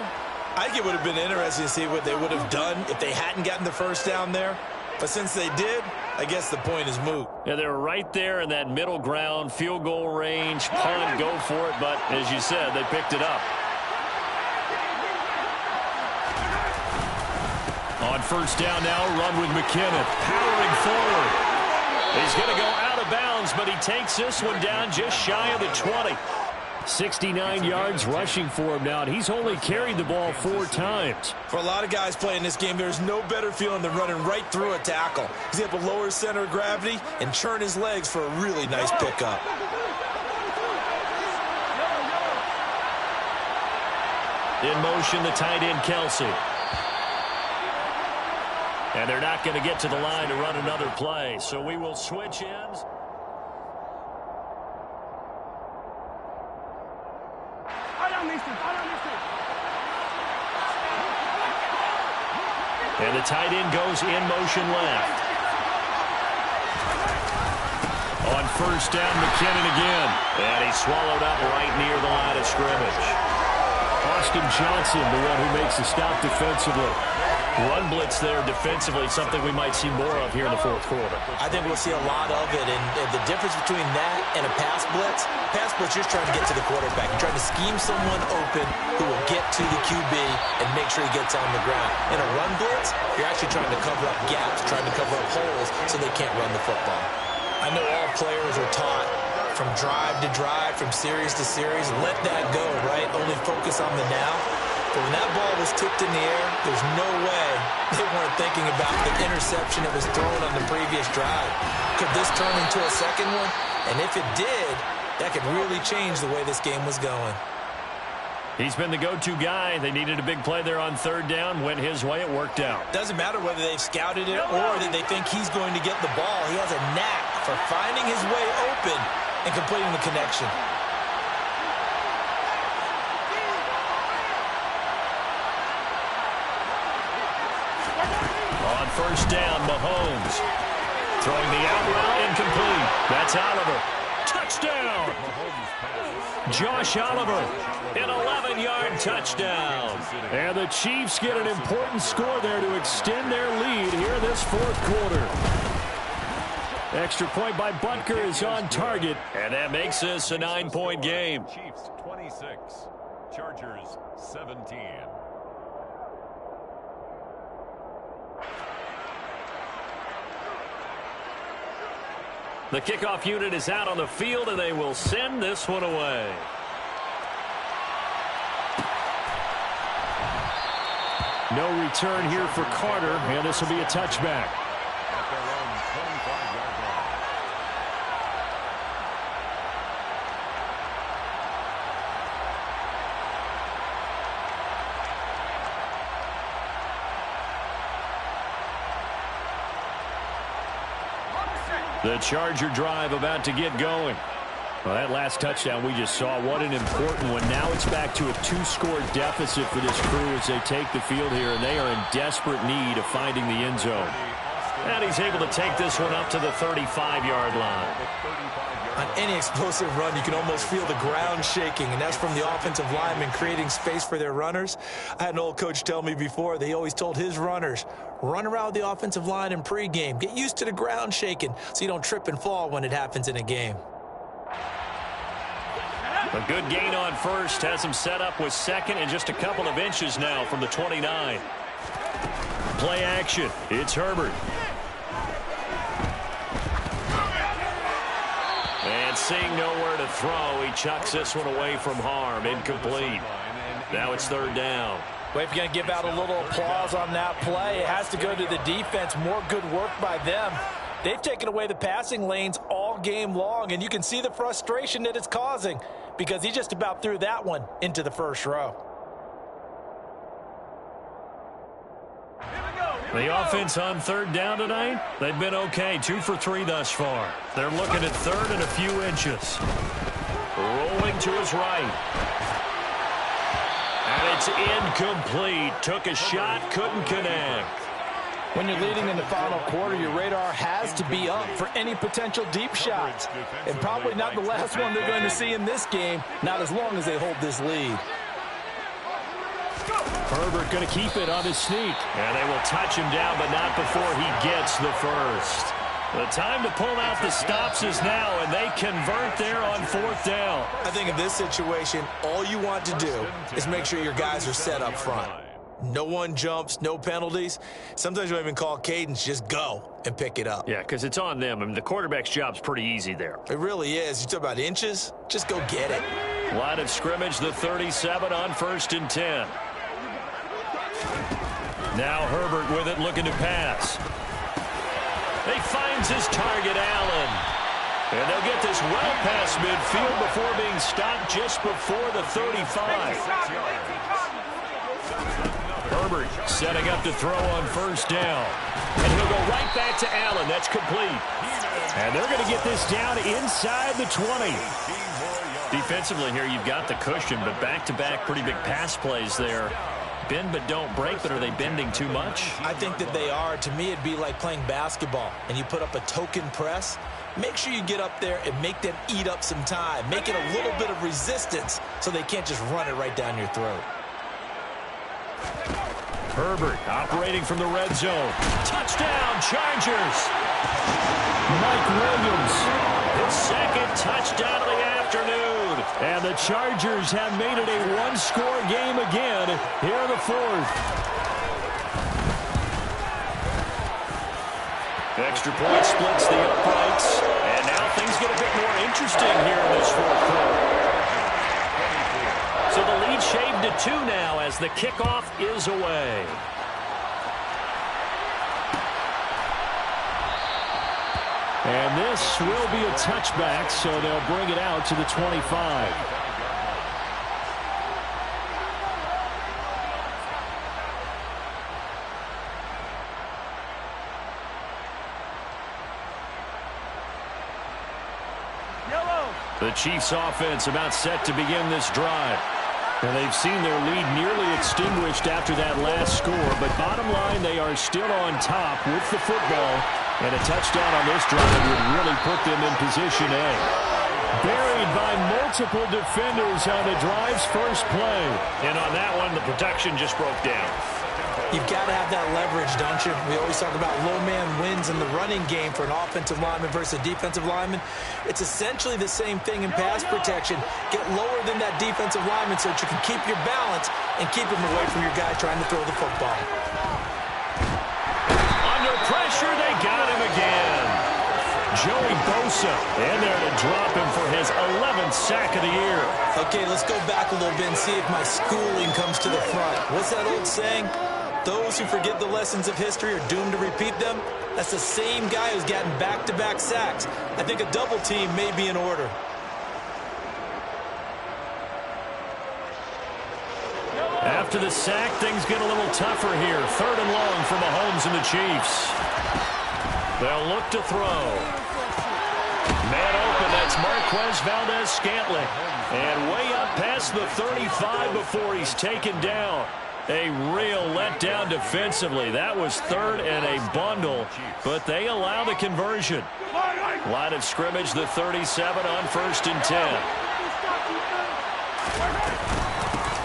I think it would have been interesting to see what they would have done if they hadn't gotten the first down there. But since they did, I guess the point is moot. Yeah, they were right there in that middle ground, field goal range, punt, go for it. But as you said, they picked it up. On first down now, run with McKinnon, powering forward. He's going to go out of bounds, but he takes this one down just shy of the 20. 69 yards rushing for him now, and he's only carried the ball 4 times. For a lot of guys playing this game, there's no better feeling than running right through a tackle. He's able to lower his center of gravity and churn his legs for a really nice pickup. In motion, the tight end, Kelsey. And they're not going to get to the line to run another play, so we will switch ends. And the tight end goes in motion left. On first down, McKinnon again. And he's swallowed up right near the line of scrimmage. Austin Johnson, the one who makes the stop defensively. Run blitz there defensively, something we might see more of here in the fourth quarter. I think we'll see a lot of it, and the difference between that and a pass blitz, you're trying to get to the quarterback. You're trying to scheme someone open who will get to the QB and make sure he gets on the ground. In a run blitz, you're actually trying to cover up gaps, trying to cover up holes so they can't run the football. I know all players are taught from drive to drive, from series to series, let that go, right? Only focus on the now. But when that ball was tipped in the air, there's no way they weren't thinking about the interception that was thrown on the previous drive. Could this turn into a second one? And if it did, that could really change the way this game was going. He's been the go-to guy. They needed a big play there on third down. Went his way. It worked out. Doesn't matter whether they've scouted it or that they think he's going to get the ball. He has a knack for finding his way open and completing the connection. On first down, Mahomes. Throwing the out route, incomplete. That's Oliver. Touchdown! Josh Oliver, an 11-yard touchdown. And the Chiefs get an important score there to extend their lead here in this fourth quarter. Extra point by Butker is on target, and that makes this a 9-point game. Chiefs 26, Chargers 17. The kickoff unit is out on the field, and they will send this one away. No return here for Carter, and this will be a touchback. At their own 25-yard line. The Charger drive about to get going. Well, that last touchdown we just saw, what an important one. Now it's back to a 2-score deficit for this crew as they take the field here, and they are in desperate need of finding the end zone. And he's able to take this one up to the 35-yard line. On any explosive run, you can almost feel the ground shaking, and that's from the offensive linemen creating space for their runners. I had an old coach tell me before, they always told his runners, run around the offensive line in pregame. Get used to the ground shaking so you don't trip and fall when it happens in a game. A good gain on first has him set up with second and just a couple of inches now from the 29. Play action. It's Herbert. And seeing nowhere to throw, he chucks this one away from harm. Incomplete. Now it's third down. Well, if you're going to give out a little applause on that play, it has to go to the defense. More good work by them. They've taken away the passing lanes all game long, and you can see the frustration that it's causing because he just about threw that one into the first row. The offense on third down tonight, they've been okay. 2 for 3 thus far. They're looking at third and a few inches. Rolling to his right. And it's incomplete. Took a shot, couldn't connect. When you're leading in the final quarter, your radar has to be up for any potential deep shots. And probably not the last one they're going to see in this game, not as long as they hold this lead. Herbert going to keep it on his sneak. And they will touch him down, but not before he gets the first. The time to pull out the stops is now, and they convert there on fourth down. I think in this situation, all you want to do is make sure your guys are set up front. No one jumps, no penalties. Sometimes you don't even call cadence, just go and pick it up. Yeah, because it's on them. I mean, the quarterback's job's pretty easy there. It really is. You talk about inches, just go get it. Line of scrimmage, the 37 on 1st and 10. Now Herbert with it, looking to pass. He finds his target, Allen. And they'll get this well past midfield before being stopped just before the 35. Herbert setting up to throw on first down. And he'll go right back to Allen. That's complete. And they're going to get this down inside the 20. Defensively here, you've got the cushion, but back-to-back pretty big pass plays there. Bend but don't break, but are they bending too much? I think that they are. To me, it'd be like playing basketball, and you put up a token press. Make sure you get up there and make them eat up some time. Make it a little bit of resistance so they can't just run it right down your throat. Herbert operating from the red zone. Touchdown, Chargers! Mike Williams. His second touchdown of the afternoon. And the Chargers have made it a one-score game again here in the fourth. Extra point splits the uprights. And now things get a bit more interesting here in this fourth quarter. So the lead shaved to 2 now as the kickoff is away. And this will be a touchback, so they'll bring it out to the 25. The Chiefs offense about set to begin this drive. And they've seen their lead nearly extinguished after that last score. But bottom line, they are still on top with the football. And a touchdown on this drive would really put them in position A. Buried by multiple defenders on the drive's first play. And on that one, the protection just broke down. You've got to have that leverage, don't you? We always talk about low man wins in the running game for an offensive lineman versus a defensive lineman. It's essentially the same thing in pass protection. Get lower than that defensive lineman so that you can keep your balance and keep him away from your guy trying to throw the football. Under pressure, they got him again. Joey Bosa in there to drop him for his 11th sack of the year. Okay, let's go back a little bit and see if my schooling comes to the front. What's that old saying? Those who forget the lessons of history are doomed to repeat them. That's the same guy who's gotten back-to-back sacks. I think a double team may be in order. After the sack, things get a little tougher here. 3rd and long for Mahomes and the Chiefs. They'll look to throw. Man open, that's It's Marquez Valdes-Scantling. And way up past the 35 before he's taken down. A real letdown defensively. That was third and a bundle, but they allow the conversion. Line of scrimmage, the 37 on 1st and 10.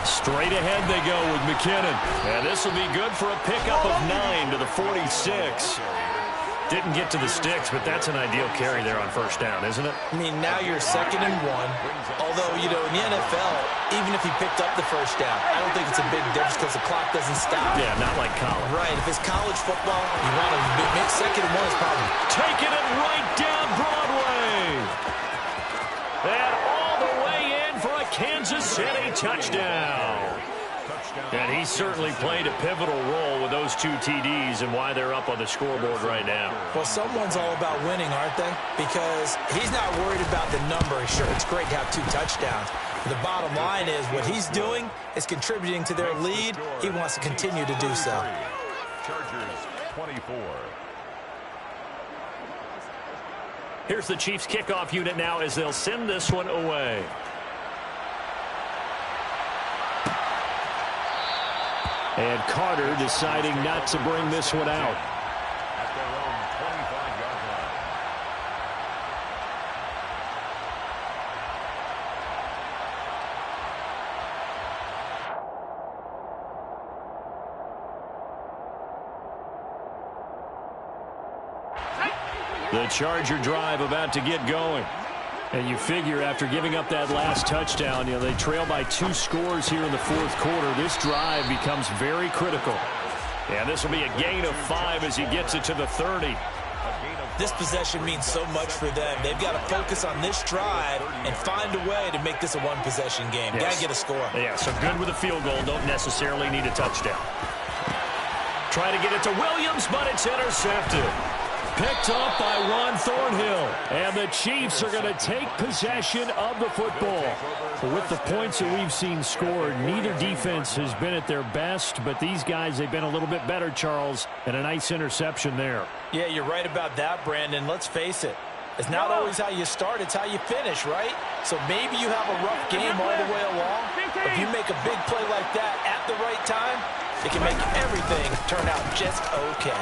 Straight ahead they go with McKinnon. And this will be good for a pickup of 9 to the 46. Didn't get to the sticks, but that's an ideal carry there on 1st down, isn't it? I mean, now you're 2nd and 1. Although, you know, in the NFL, even if he picked up the 1st down, I don't think it's a big difference because the clock doesn't stop. Yeah, not like college. Right. If it's college football, you want to make 2nd and 1 is probably taking it right down Broadway. And all the way in for a Kansas City touchdown. And he certainly played a pivotal role with those 2 TDs and why they're up on the scoreboard right now. Well, someone's all about winning, aren't they? Because he's not worried about the number. Sure, it's great to have 2 touchdowns. But the bottom line is what he's doing is contributing to their lead. He wants to continue to do so. Chargers 24. Here's the Chiefs kickoff unit now as they'll send this one away. And Carter deciding not to bring this one out. At their own 25-yard line. The Charger drive about to get going. And you figure after giving up that last touchdown, you know, they trail by 2 scores here in the 4th quarter. This drive becomes very critical. And this will be a gain of 5 as he gets it to the 30. This possession means so much for them. They've got to focus on this drive and find a way to make this a 1-possession game. Yes. Got to get a score. Yeah, so good with a field goal. Don't necessarily need a touchdown. Try to get it to Williams, but it's intercepted. Picked up by Juan Thornhill. And the Chiefs are going to take possession of the football. With the points that we've seen scored, neither defense has been at their best, but these guys, they've been a little bit better, Charles, and a nice interception there. Yeah, you're right about that, Brandon. Let's face it. It's not always how you start, it's how you finish, right? So maybe you have a rough game all the way along, but if you make a big play like that at the right time, it can make everything turn out just okay.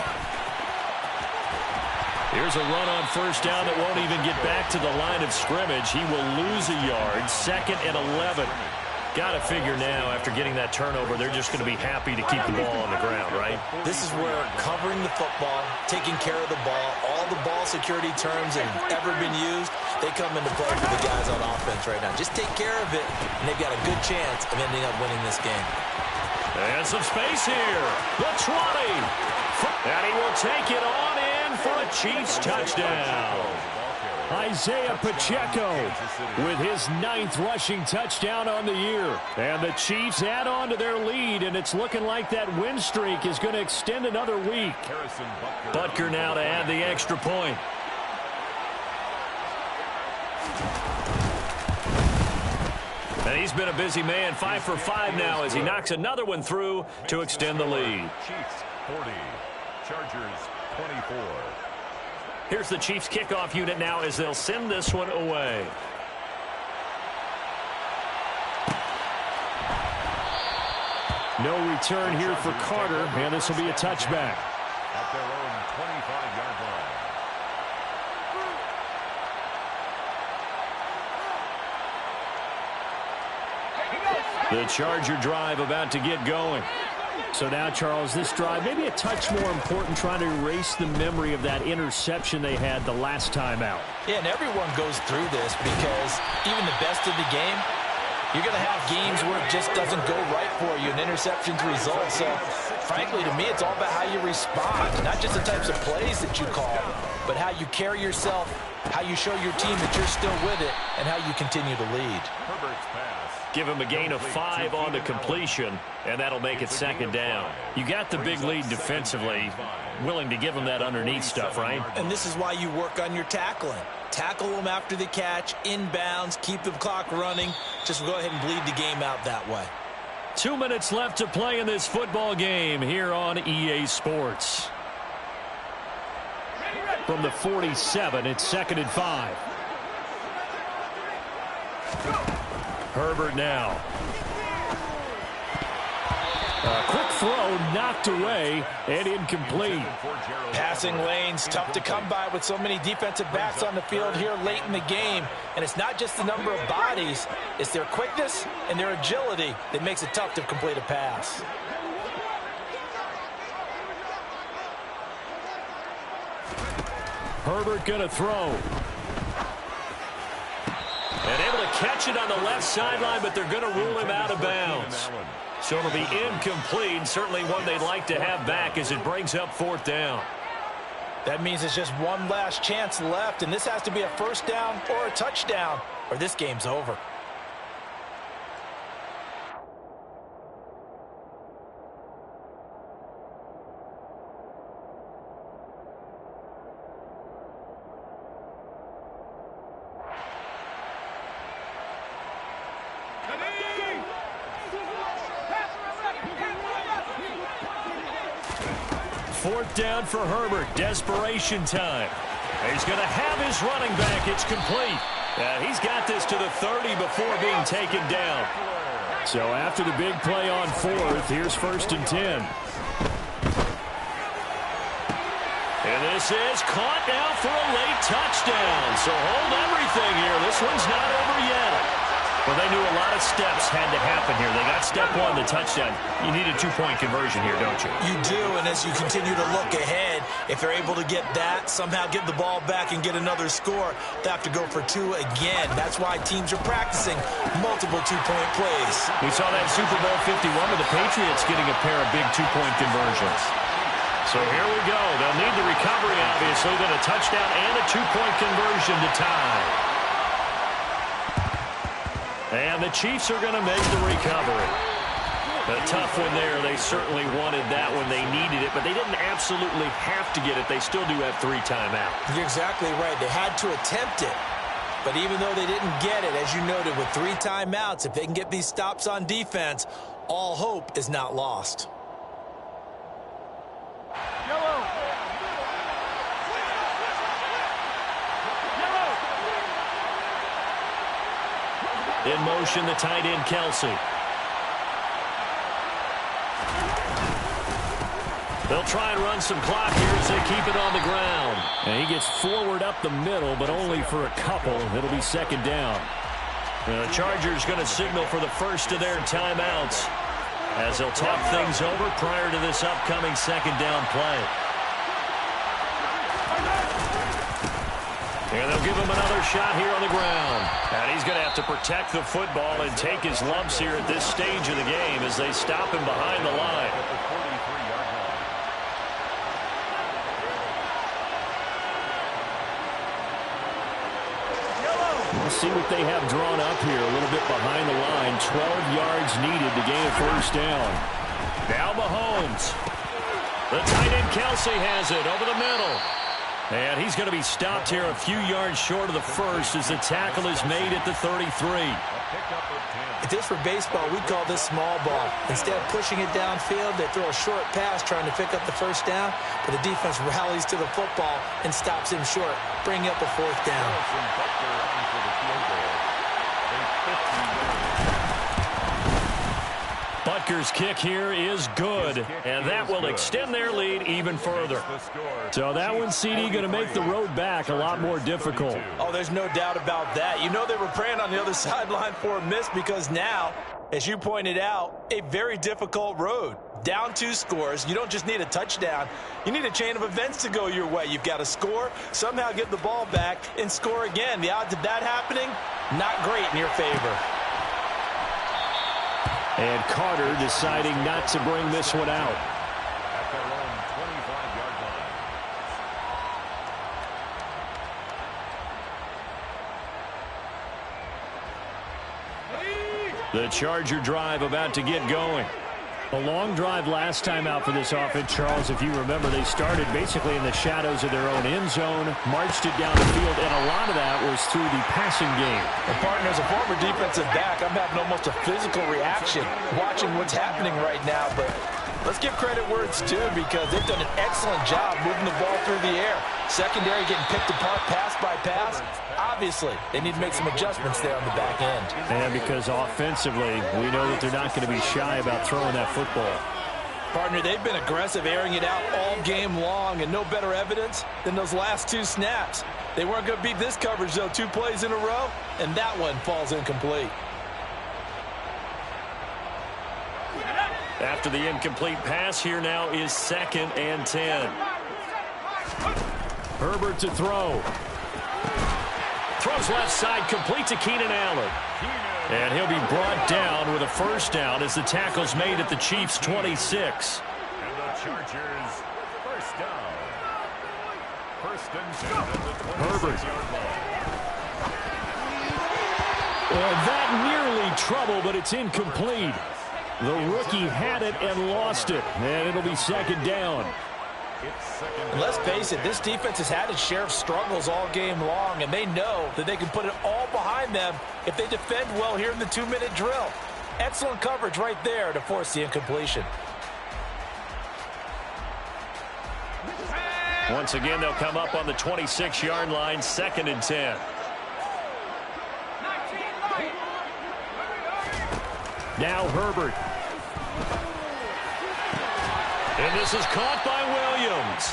Here's a run on 1st down that won't even get back to the line of scrimmage. He will lose a yard. 2nd and 11. Got to figure now, after getting that turnover, they're just going to be happy to keep the ball on the ground, right? This is where covering the football, taking care of the ball, all the ball security terms that have ever been used, they come into play for the guys on offense right now. Just take care of it, and they've got a good chance of ending up winning this game. And some space here. The 20. And he will take it on in for a Chiefs touchdown. Isaiah Pacheco with his 9th rushing touchdown on the year. And the Chiefs add on to their lead, and it's looking like that win streak is going to extend another week. Butker now to add the extra point. And he's been a busy man, 5 for 5 now as he knocks another one through to extend the lead. Chiefs 40, Chargers 24. Here's the Chiefs kickoff unit now as they'll send this one away. No return here for Carter, and this will be a touchback. At their own 25-yard line. The Charger drive about to get going. So now, Charles, this drive maybe a touch more important, trying to erase the memory of that interception they had the last time out. Yeah, and everyone goes through this because even the best of the game, you're going to have games where it just doesn't go right for you, and interceptions result. So, frankly, to me, it's all about how you respond, not just the types of plays that you call, but how you carry yourself, how you show your team that you're still with it, and how you continue to lead. Herbert's pass. Give him a gain of 5 on the completion, and that'll make it 2nd down. You got the big lead defensively, willing to give him that underneath stuff, right? And this is why you work on your tackling. Tackle them after the catch, inbounds, keep the clock running. Just go ahead and bleed the game out that way. 2 minutes left to play in this football game here on EA Sports. From the 47, it's 2nd and 5. Herbert now. A quick throw knocked away and incomplete. Passing lanes tough to come by with so many defensive backs on the field here late in the game. And it's not just the number of bodies, it's their quickness and their agility that makes it tough to complete a pass. Herbert going to throw. And able to catch it on the left sideline, but they're going to rule him out of bounds. So it'll be incomplete, certainly one they'd like to have back as it brings up 4th down. That means there's just one last chance left, and this has to be a first down or a touchdown, or this game's over. Fourth down for Herbert. Desperation time. He's going to have his running back. It's complete. He's got this to the 30 before being taken down. So after the big play on 4th, here's 1st and 10. And this is caught now for a late touchdown. So hold everything here. This one's not over yet. Well, they knew a lot of steps had to happen here. They got step 1, the touchdown. You need a 2-point conversion here, don't you? You do, and as you continue to look ahead, if they're able to get that, somehow get the ball back and get another score, they have to go for 2 again. That's why teams are practicing multiple 2-point plays. We saw that Super Bowl 51 with the Patriots getting a pair of big 2-point conversions. So here we go. They'll need the recovery, obviously, then a touchdown and a 2-point conversion to tie. And the Chiefs are going to make the recovery. A tough one there. They certainly wanted that when they needed it, but they didn't absolutely have to get it. They still do have 3 timeouts. You're exactly right. They had to attempt it. But even though they didn't get it, as you noted, with 3 timeouts, if they can get these stops on defense, all hope is not lost. In motion, the tight end, Kelsey. They'll try and run some clock here as they keep it on the ground. And he gets forward up the middle, but only for a couple. It'll be 2nd down. The Chargers going to signal for the first of their timeouts as they'll talk things over prior to this upcoming 2nd down play. And they'll give him another shot here on the ground. And he's going to have to protect the football and take his lumps here at this stage of the game as they stop him behind the line. We'll see what they have drawn up here a little bit behind the line. 12 yards needed to gain a 1st down. Now Mahomes. The tight end Kelsey has it over the middle. And he's going to be stopped here a few yards short of the first as the tackle is made at the 33. If this were baseball, we'd call this small ball. Instead of pushing it downfield, they throw a short pass trying to pick up the 1st down, but the defense rallies to the football and stops him short, bringing up a 4th down. Butker's kick here is good, and that will extend their lead even further. So that one, CD, going to make the road back a lot more difficult. Oh, there's no doubt about that. You know they were praying on the other sideline for a miss because now, as you pointed out, a very difficult road. Down 2 scores. You don't just need a touchdown. You need a chain of events to go your way. You've got to score, somehow get the ball back, and score again. The odds of that happening, not great in your favor. And Carter deciding not to bring this one out. At their own 25-yard line. The Charger drive about to get going. A long drive last time out for this offense, Charles. If you remember, they started basically in the shadows of their own end zone, marched it down the field, and a lot of that was through the passing game. And partner, as a former defensive back, I'm having almost a physical reaction watching what's happening right now. But let's give credit where it's due because they've done an excellent job moving the ball through the air. Secondary getting picked apart pass by pass. obviously, they need to make some adjustments there on the back end. And because offensively, we know that they're not going to be shy about throwing that football. Partner, they've been aggressive, airing it out all game long, and no better evidence than those last 2 snaps. They weren't going to beat this coverage, though, 2 plays in a row, and that one falls incomplete. After the incomplete pass, here now is 2nd and 10. Herbert to throw. Throws left side, complete to Keenan Allen. And he'll be brought down with a first down as the tackle's made at the Chiefs' 26. And the Chargers, first down. 1st and 10 at the 26-yard line. And that nearly trouble, but it's incomplete. The rookie had it and lost it. And it'll be 2nd down. And let's face it, this defense has had its share of struggles all game long, and they know that they can put it all behind them if they defend well here in the 2-minute drill. Excellent coverage right there to force the incompletion. Once again, they'll come up on the 26-yard line, 2nd and 10. Now Herbert. And this is caught by Williams.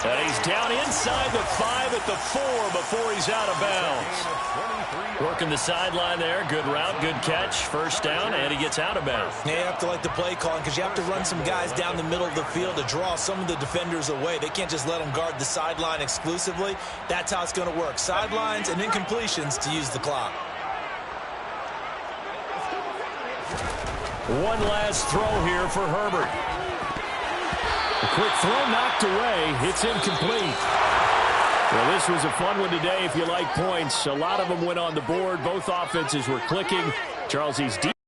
And he's down inside the 5 at the 4 before he's out of bounds. Working the sideline there. Good route, good catch. First down, and he gets out of bounds. Yeah, you have to like the play calling because you have to run some guys down the middle of the field to draw some of the defenders away. They can't just let them guard the sideline exclusively. That's how it's going to work. Sidelines and incompletions to use the clock. One last throw here for Herbert. A quick throw knocked away. It's incomplete. Well, this was a fun one today if you like points. A lot of them went on the board. Both offenses were clicking. Charles, he's deep.